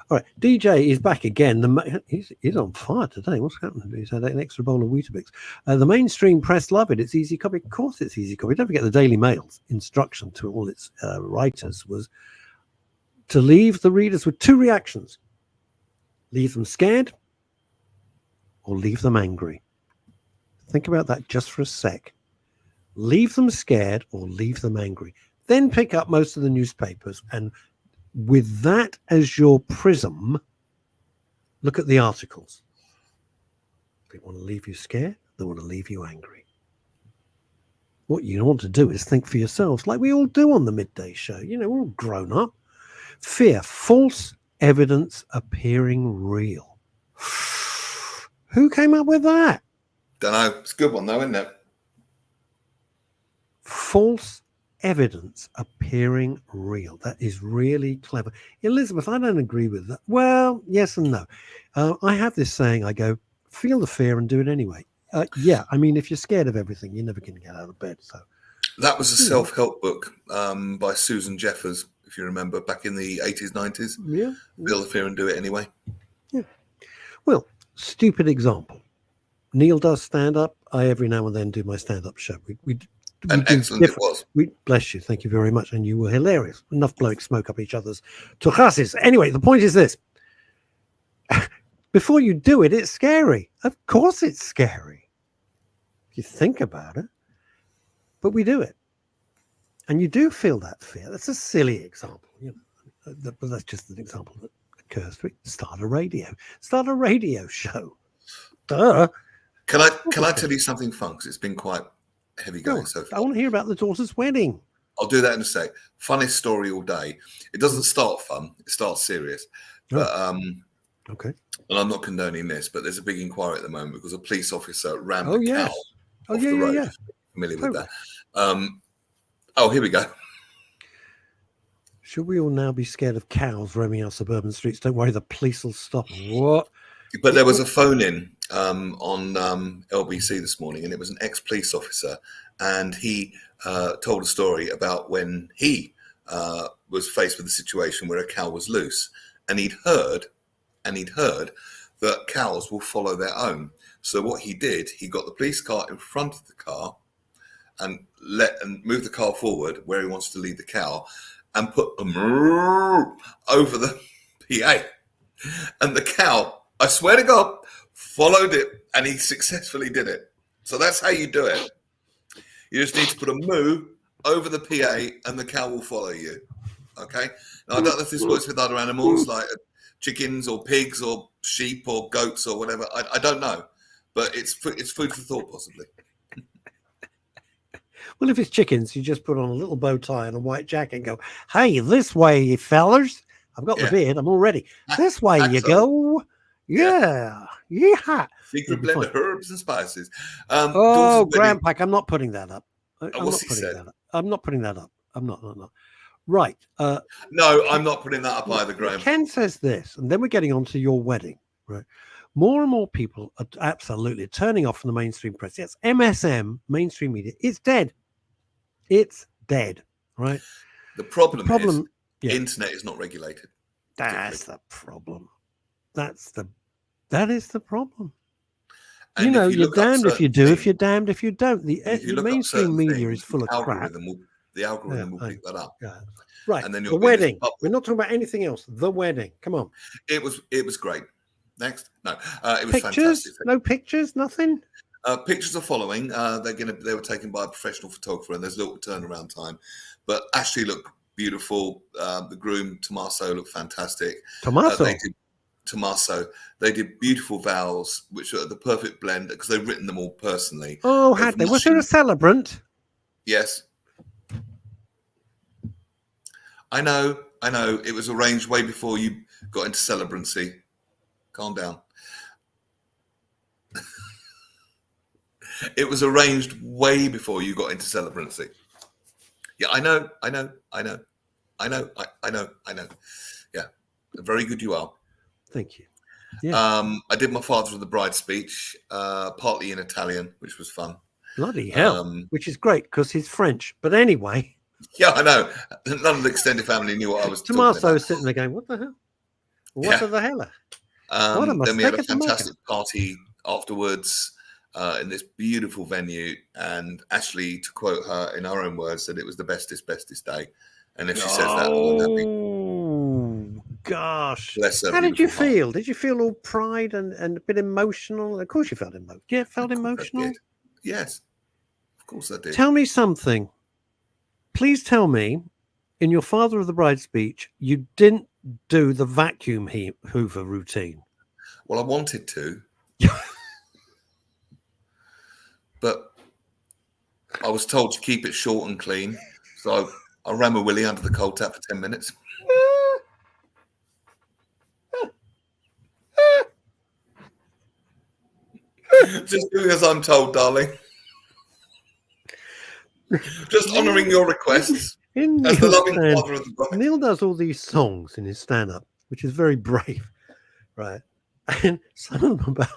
All right, DJ is back again. He's on fire today. What's happened? He's had an extra bowl of Weetabix. The mainstream press love it. It's easy copy. Of course, it's easy copy. Don't forget the Daily Mail's instruction to all its writers was to leave the readers with two reactions: leave them scared, or leave them angry. Think about that just for a sec. Leave them scared or leave them angry. Then pick up most of the newspapers and with that as your prism, look at the articles. They want to leave you scared, they want to leave you angry. What you want to do is think for yourselves, like we all do on the Midday Show. You know, we're all grown up. Fear, false evidence appearing real. Who came up with that? Don't know. It's a good one, though, isn't it? False evidence appearing real. That is really clever. Elizabeth, I don't agree with that. Well, yes and no. I have this saying, I go, feel the fear and do it anyway. Yeah, I mean, if you're scared of everything, you're never going to get out of bed. So that was a self-help book by Susan Jeffers, if you remember, back in the 80s, 90s. Yeah. Feel the fear and do it anyway. Yeah. Well, stupid example. Neil does stand-up. I every now and then do my stand-up show. We and excellent it was. Bless you. Thank you very much. And you were hilarious. Enough blowing smoke up each other's tuchasses. Anyway, the point is this. Before you do it, it's scary. Of course it's scary. If you think about it. But we do it. And you do feel that fear. That's a silly example. You know, but that's just an example that occurs to me. Start a radio show. Duh. Can I tell you something fun? Because it's been quite heavy going so far. I want to hear about the daughter's wedding. I'll do that in a sec. Funniest story all day. It doesn't start fun. It starts serious. But okay. And I'm not condoning this, but there's a big inquiry at the moment because a police officer rammed a yes. cow off the road. Yeah. Familiar with that? Here we go. Should we all now be scared of cows roaming our suburban streets? Don't worry, the police will stop. What? But there was a phone-in on LBC this morning, and it was an ex-police officer, and he told a story about when he was faced with a situation where a cow was loose, and he'd heard that cows will follow their own. So what he did, he got the police car in front of the car and moved the car forward where he wants to lead the cow, and put them over the PA, and the cow, I swear to God, followed it, and he successfully did it. So that's how you do it. You just need to put a moo over the PA, and the cow will follow you. Okay? Now, I don't know if this works with other animals like chickens or pigs or sheep or goats or whatever. I don't know, but it's food for thought, possibly. Well, if it's chickens, you just put on a little bow tie and a white jacket and go, hey, this way, fellers. I've got the beard. I'm all ready. This way you go. Yeah. Secret blend of herbs and spices. Grandpack, I'm not putting that up. I'm not putting that up. I'm not. Right. No, I'm not putting that up either, Graham. Ken says this, and then we're getting on to your wedding, right? More and more people are absolutely turning off from the mainstream press. Yes, MSM, mainstream media, it's dead. It's dead, right? The problem is internet is not regulated. That's the problem. That is the problem. And you're damned if you do, if you're damned if you don't. The mainstream media is full of crap. The algorithm will pick that up. Yeah. Right. And then the wedding. We're not talking about anything else. The wedding. Come on. It was great. Next. No. It was pictures? Fantastic. No pictures? Nothing? Pictures are following. They were taken by a professional photographer, and there's a little turnaround time. But Ashley looked beautiful. The groom, Tommaso, looked fantastic. Tommaso. They did beautiful vows, which are the perfect blend because they've written them all personally. Oh, had they? Was there a celebrant? Yes. I know. It was arranged way before you got into celebrancy. Calm down. It was arranged way before you got into celebrancy. Yeah, I know. Yeah, very good you are. Thank you. Yeah. I did my father of the bride speech, partly in Italian, which was fun. Bloody hell, which is great because he's French. But anyway. Yeah, I know. None of the extended family knew what I was talking about. Tommaso was sitting there going, what the hell? What the hell? What a Then we had a mistake of the maker. fantastic party afterwards in this beautiful venue. And Ashley, to quote her in her own words, said it was the bestest day. And if she says that, I'm happy. Oh, gosh. Bless her How did you beautiful heart. feel? Did you feel all pride and a bit emotional? Of course you felt emotional. Yeah, felt Of course I emotional? did. Yes, of course I did. Tell me something. Please tell me, in your Father of the Bride speech, you didn't do the vacuum hoover routine. Well, I wanted to, but I was told to keep it short and clean. So I ran my willy under the cold tap for 10 minutes. Just doing as I'm told, darling. Just honouring your requests as the loving father of the bride. Neil does all these songs in his stand-up, which is very brave, right? And some of them about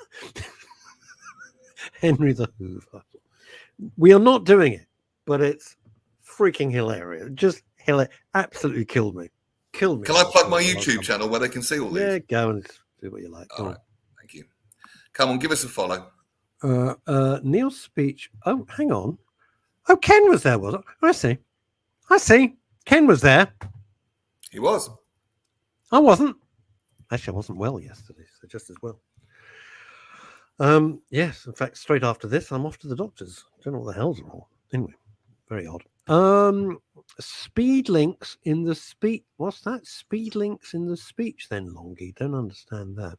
Henry the Hoover. We are not doing it, but it's freaking hilarious. Just hilarious. Absolutely killed me. Killed me. Can I plug my YouTube channel where they can see all these? Yeah, go and do what you like. All right. Thank you. Come on, give us a follow. Neil's speech. Oh, hang on. Oh, Ken was there, was it? I see. Ken was there. He was. I wasn't. Actually, I wasn't well yesterday, so just as well. Yes, in fact, straight after this, I'm off to the doctor's. Don't know what the hell's wrong. Anyway, very odd. Speed links in the speech. What's that? Speed links in the speech then, Longie? Don't understand that.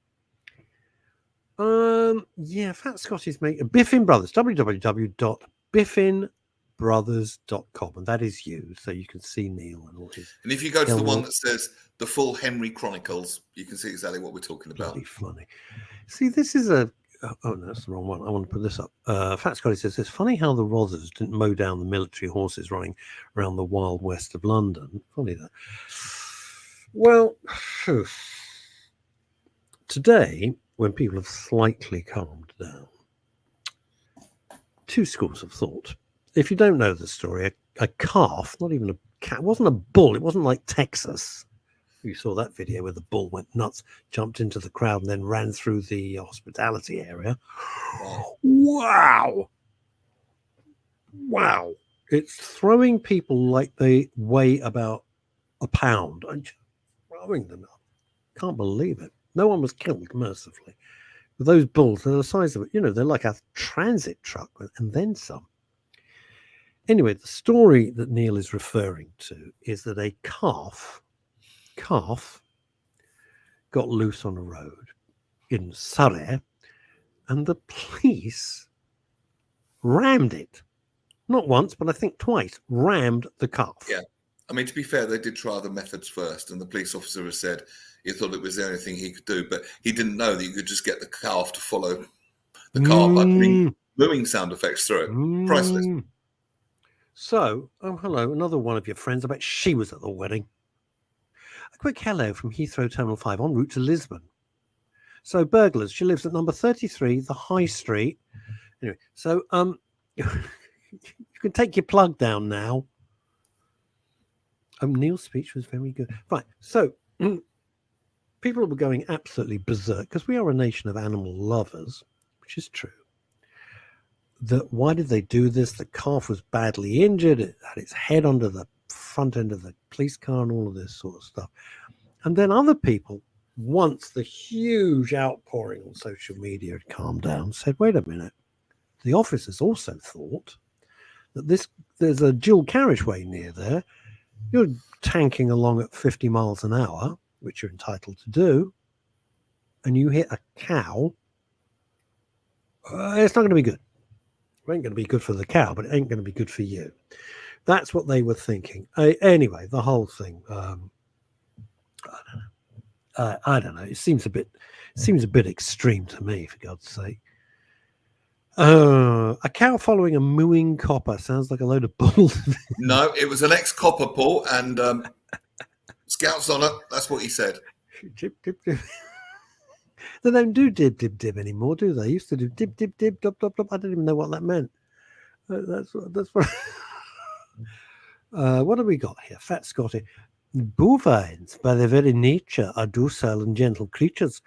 Yeah, Fat Scotty's mate, Biffin Brothers, www.biffinbrothers.com, and that is you, so you can see Neil and all his. And if you go to the one that says the full Henry Chronicles, you can see exactly what we're talking about. Bloody funny. See, this is a. Oh no, that's the wrong one. I want to put this up. Fat Scotty says it's funny how the Rothers didn't mow down the military horses running around the wild west of London. Funny that. Well, today, when people have slightly calmed down, two schools of thought. If you don't know the story, a calf, not even a cat, it wasn't a bull, it wasn't like Texas. You saw that video where the bull went nuts, jumped into the crowd, and then ran through the hospitality area. Wow. Wow. It's throwing people like they weigh about a pound and just throwing them up. Can't believe it. No one was killed, mercifully. But those bulls, they're the size of it. You know, they're like a transit truck and then some. Anyway, the story that Neil is referring to is that a calf got loose on a road in Surrey, and the police rammed it. Not once, but I think twice. Rammed the calf. Yeah. I mean, to be fair, they did try other methods first, and the police officer has said he thought it was the only thing he could do, but he didn't know that you could just get the calf to follow the car by putting mooing sound effects through it. Priceless. So, oh, hello, another one of your friends. I bet she was at the wedding. A quick hello from Heathrow Terminal 5 en route to Lisbon. So, burglars. She lives at number 33, the High Street. Anyway, so you can take your plug down now. Neil's speech was very good. Right, so people were going absolutely berserk because we are a nation of animal lovers, which is true. Why did they do this? The calf was badly injured. It had its head under the front end of the police car and all of this sort of stuff. And then other people, once the huge outpouring on social media had calmed down, said, wait a minute. The officers also thought that there's a dual carriageway near there. You're tanking along at 50 miles an hour, which you're entitled to do, and you hit a cow. It's not going to be good. It ain't going to be good for the cow, but it ain't going to be good for you. That's what they were thinking. Anyway, the whole thing. I don't know. It seems a bit extreme to me, for God's sake. A cow following a mooing copper sounds like a load of bull. No, it was an ex-copper, Paul, and Scouts on it. That's what he said. Dip, dip, dip. They don't do dib, dib, dib anymore, do they? Used to do dib, dib, dib, dop, dop, dop. I didn't even know what that meant. That's what. What have we got here? Fat Scotty. Bovines, by their very nature, are docile and gentle creatures.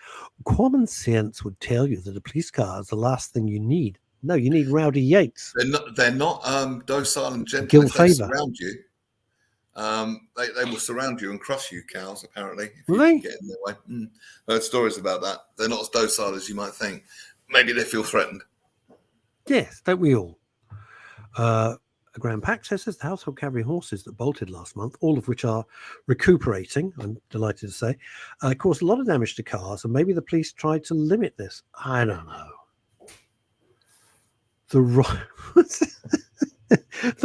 Common sense would tell you that a police car is the last thing you need. No, you need Rowdy Yates. They're not docile and gentle Gil if they Favor. surround you. They will surround you and crush you, cows, apparently, if Will you they? get in their way. Heard stories about that. They're not as docile as you might think. Maybe they feel threatened. Yes, don't we all? Graham Pack says the household cavalry horses that bolted last month, all of which are recuperating, I'm delighted to say, caused a lot of damage to cars, and maybe the police tried to limit this. I don't know. The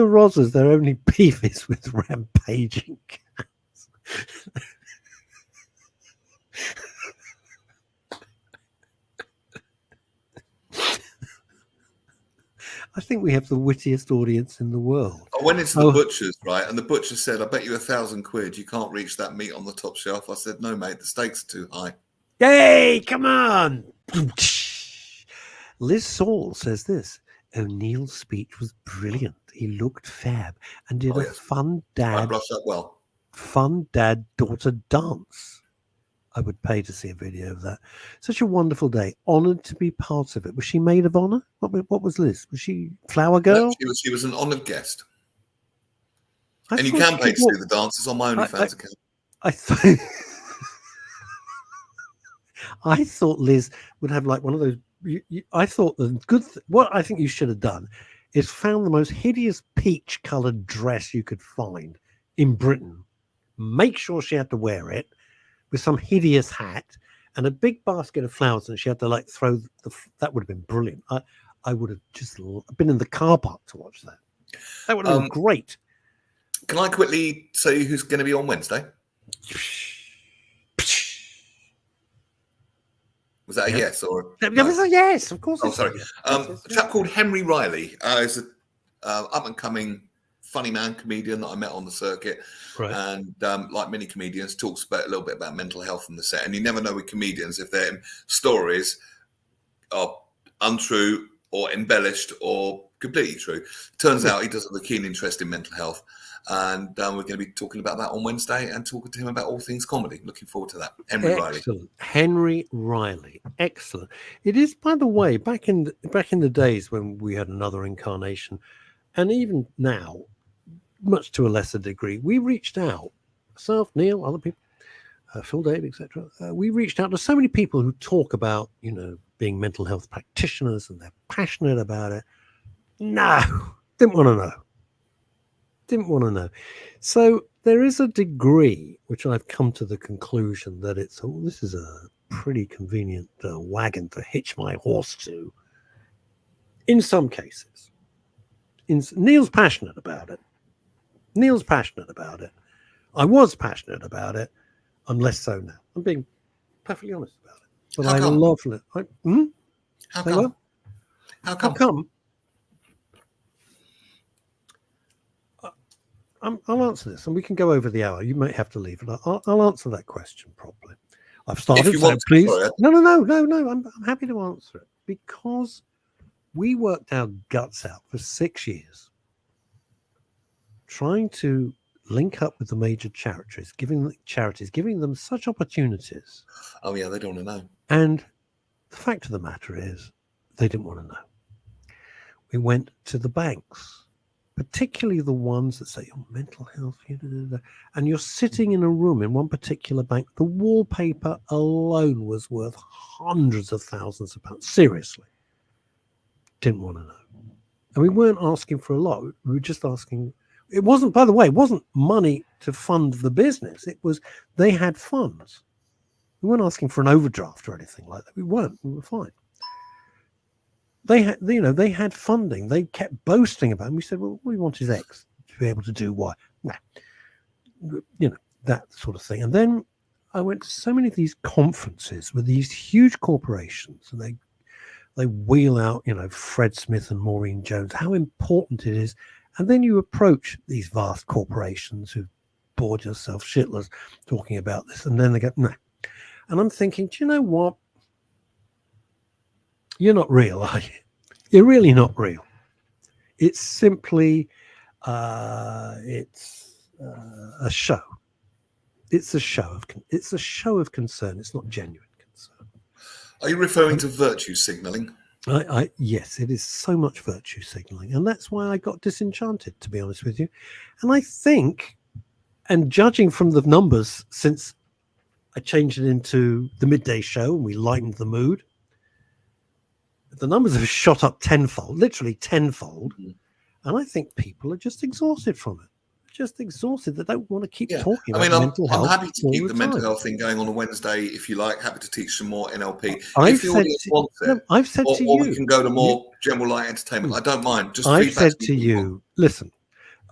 Rozzers, their only beef is with rampaging cats. I think we have the wittiest audience in the world. I went into the butcher's, right, and the butcher said, "I bet you £1,000 you can't reach that meat on the top shelf." I said, "No, mate, the stakes are too high." Hey, come on! Liz Saul says this. O'Neill's speech was brilliant. He looked fab and did fun I brushed up well. dad-daughter dance. I would pay to see a video of that. Such a wonderful day. Honoured to be part of it. Was she maid of honour? What was Liz? Was she flower girl? No, she was an honoured guest. And you can pay to see the dances on my OnlyFans account. I thought Liz would have like one of those. I thought what I think you should have done is found the most hideous peach-coloured dress you could find in Britain. Make sure she had to wear it with some hideous hat and a big basket of flowers, and she had to like throw that would have been brilliant. I would have just been in the car park to watch that. That would have been great. Can I quickly say who's going to be on Wednesday? Was that a yes or? That was a yes, of course. Oh, sorry. A chap called Henry Riley is an up-and-coming funny man comedian that I met on the circuit, right. And like many comedians, talks a little bit about mental health on the set. And you never know with comedians if their stories are untrue or embellished or completely true. Turns out he does have a keen interest in mental health. And we're going to be talking about that on Wednesday and talking to him about all things comedy. Looking forward to that. Henry Riley. Henry Riley. Excellent. It is, by the way, back in the days when we had another incarnation, and even now, much to a lesser degree, we reached out, myself, Neil, other people, Phil Dave, etc. We reached out to so many people who talk about, being mental health practitioners and they're passionate about it. No, didn't want to know. So there is a degree which I've come to the conclusion that this is a pretty convenient wagon to hitch my horse to. In some cases, Neil's passionate about it. I was passionate about it. I'm less so now. I'm being perfectly honest about it. But I love it. How come? How come? I'll answer this, and we can go over the hour. You might have to leave, but I'll answer that question properly. I've started. If you want to, please. Sorry. No. I'm happy to answer it because we worked our guts out for 6 years, trying to link up with the major charities, giving them such opportunities. Oh yeah, they don't want to know. And the fact of the matter is, they didn't want to know. We went to the banks, particularly the ones that say, mental health, and you're sitting in a room in one particular bank. The wallpaper alone was worth hundreds of thousands of pounds. Seriously. Didn't want to know. And we weren't asking for a lot. We were just asking. It wasn't, by the way, it wasn't money to fund the business. It was, they had funds. We weren't asking for an overdraft or anything like that. We weren't. We were fine. They had funding. They kept boasting about it. And we said, well, what we want is X to be able to do Y. Nah. That sort of thing. And then I went to so many of these conferences with these huge corporations, and they wheel out, Fred Smith and Maureen Jones, how important it is. And then you approach these vast corporations who bored yourself shitless talking about this. And then they go, nah. And I'm thinking, do you know what? You're not real, are you? You're really not real. It's simply, a show. It's a show of concern. It's not genuine concern. Are you referring to virtue signalling? Yes, it is so much virtue signaling, and that's why I got disenchanted, to be honest with you. And I think, and judging from the numbers since I changed it into the midday show and we lightened the mood, the numbers have shot up tenfold, literally tenfold. Mhm. And I think people are just exhausted from it. Just exhausted. They don't want to keep Yeah. talking I about mean, mental I'm health. happy to all keep the mental time. health thing going on a Wednesday if you like. Happy to teach some more NLP. I've If the said audience to- wants no, it, I've said to or we you, can go to more general light entertainment. I don't mind. Just I've feedback said me to what you want. you, listen,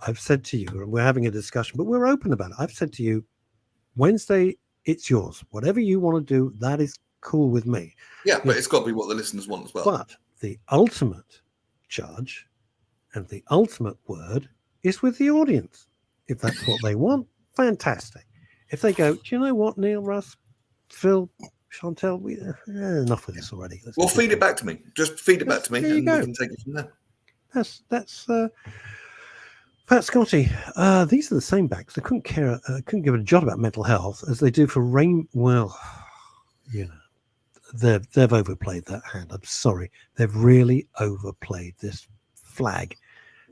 I've said to you, and we're having a discussion, but we're open about it. I've said to you, Wednesday, it's yours. Whatever you want to do, that is cool with me. Yeah, but it's got to be what the listeners want as well. But the ultimate judge and the ultimate word is with the audience. If that's what they want, fantastic. If they go, do you know what, Neil, Russ, Phil, Chantel, enough of this already. Let's Well, get feed this it back to me. Just feed it back to me, There you and go. we can take it from there. That's Pat Scotty. These are the same backs. They couldn't give a jot about mental health as they do for rain. Well, you know, they've overplayed that hand. I'm sorry, they've really overplayed this flag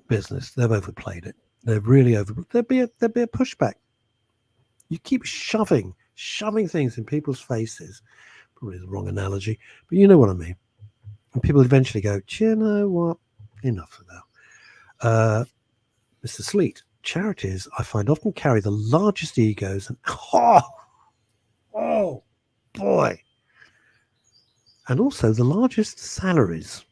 business. They've overplayed it. They've really there'd be a pushback. You keep shoving things in people's faces. Probably the wrong analogy, but you know what I mean. And people eventually go, do you know what? Enough for now. Mr. Sleet, charities I find often carry the largest egos and oh boy, and also the largest salaries.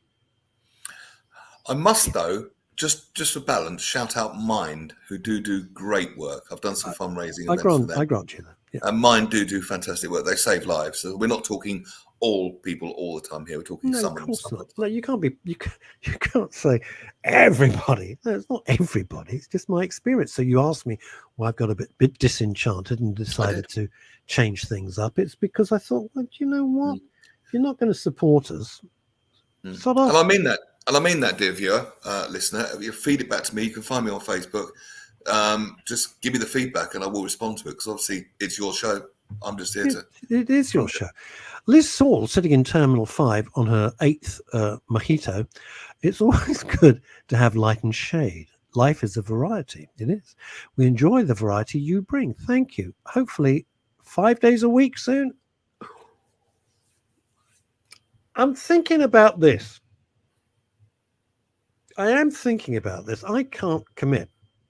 I must, though, just for balance, shout out Mind, who do great work. I've done some fundraising events for them. I grant you that. Yeah. And Mind do fantastic work. They save lives. So we're not talking all people all the time here. We're talking No, some of of course them. not. No, you can't be. You can't say everybody. No, it's not everybody. It's just my experience. So you asked me why I've got a bit disenchanted and decided to change things up. It's because I thought, well, you know what? If you're not going to support us, sod off. And I mean that. And I mean that, dear viewer, listener. You feed it back to me. You can find me on Facebook. Just give me the feedback, and I will respond to it. Because obviously, it's your show. I'm just here to. It is your show. Liz Saul, sitting in Terminal 5 on her 8th mojito, it's always good to have light and shade. Life is a variety. It is. We enjoy the variety you bring. Thank you. Hopefully 5 days a week soon. I'm thinking about this. I am thinking about this. I can't commit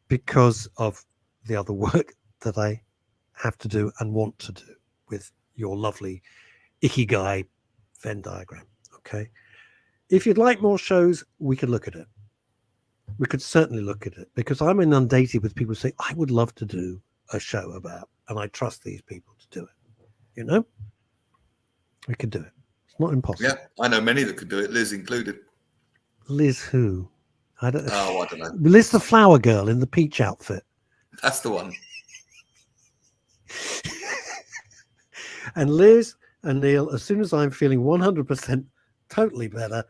because of the other work that I have to do and want to do with your lovely Ikigai Venn diagram. Okay. If you'd like more shows, we could look at it. We could certainly look at it because I'm inundated with people saying, I would love to do a show about, and I trust these people to do it. You know, we could do it. It's not impossible. Yeah, I know many that could do it, Liz included. Liz who? I don't know. Liz the flower girl in the peach outfit. That's the one. And Liz and Neil, as soon as I'm feeling 100% totally better,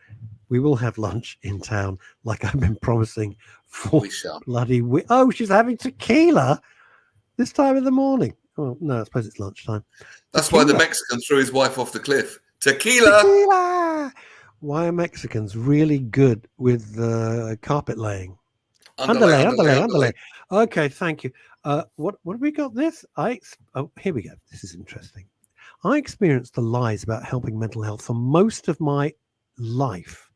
we will have lunch in town like I've been promising for bloody week. Oh, she's having tequila this time of the morning. Oh, no, I suppose it's lunchtime. That's why the Mexican threw his wife off the cliff. Tequila! Why are Mexicans really good with carpet laying? Underlay. Okay, thank you. What have we got this? Here we go. This is interesting. I experienced the lies about helping mental health for most of my life.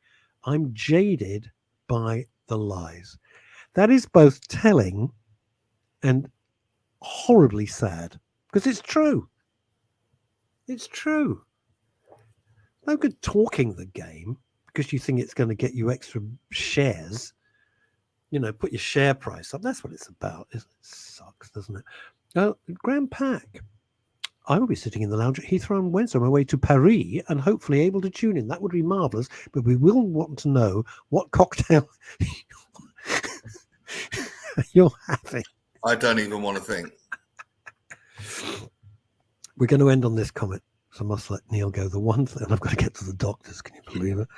I'm jaded by the lies. That is both telling and horribly sad because it's true. It's true. No good talking the game because you think it's going to get you extra shares. You know, put your share price up. That's what it's about. It sucks, doesn't it? Graham Pack. I will be sitting in the lounge at Heathrow on Wednesday on my way to Paris and hopefully able to tune in. That would be marvellous. But we will want to know what cocktail you're having. I don't even want to think. We're going to end on this comment. So I must let Neil go. The one thing, and I've got to get to the doctors, can you believe it?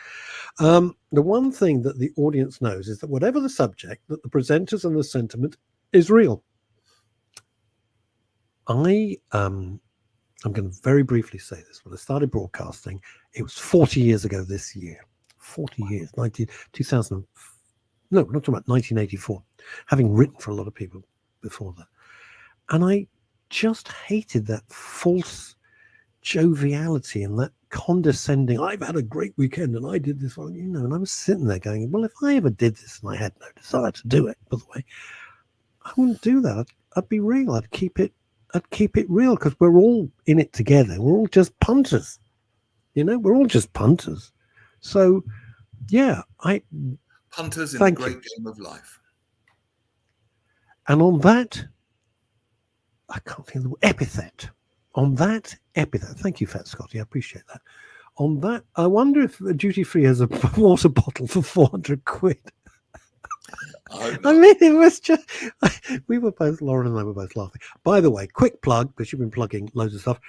The one thing that the audience knows is that whatever the subject, that the presenters and the sentiment is real. I'm going to very briefly say this. When I started broadcasting, it was 40 years ago this year. 40 years, 2000. No, we're not talking about 1984. Having written for a lot of people before that. And I just hated that false joviality and that condescending, I've had a great weekend and I did this one, and I was sitting there going, well, if I ever did this and I had no desire to do it, by the way, I wouldn't do that. I'd be real. I'd keep it real, because we're all in it together. We're all just punters. We're all just punters. So yeah, punters in the great game of life. And on that, I can't think of the epithet. On that epithet, thank you, Fat Scotty. I appreciate that. On that, I wonder if Duty Free has a water bottle for 400 quid. I mean, it was just, Lauren and I were both laughing. By the way, quick plug, because you've been plugging loads of stuff.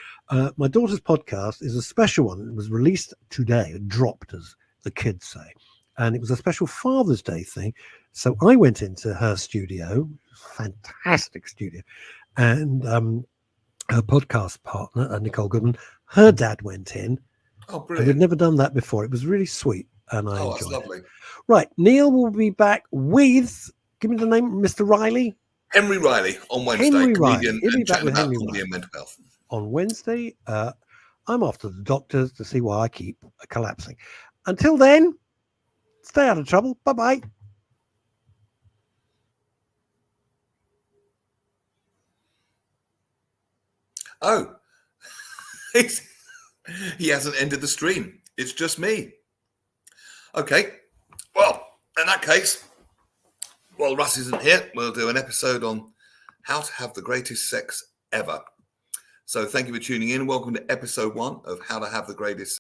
My daughter's podcast is a special one. It was released today, dropped, as the kids say. And it was a special Father's Day thing. So I went into her studio, fantastic studio, and her podcast partner, Nicole Goodman, her dad went in. Oh, brilliant. And we'd never done that before. It was really sweet, and I enjoyed that's lovely. it. Right, Neil will be back with, give me the name, Mr. Riley? Henry Riley on Wednesday. Henry comedian, Riley. He'll be back with Henry comedy Riley. and mental health. On Wednesday, I'm off to the doctors to see why I keep collapsing. Until then, stay out of trouble. Bye-bye. Oh, he hasn't ended the stream. It's just me. Okay. Well, in that case, while Russ isn't here, we'll do an episode on how to have the greatest sex ever. So thank you for tuning in. Welcome to episode 1 of How to Have the Greatest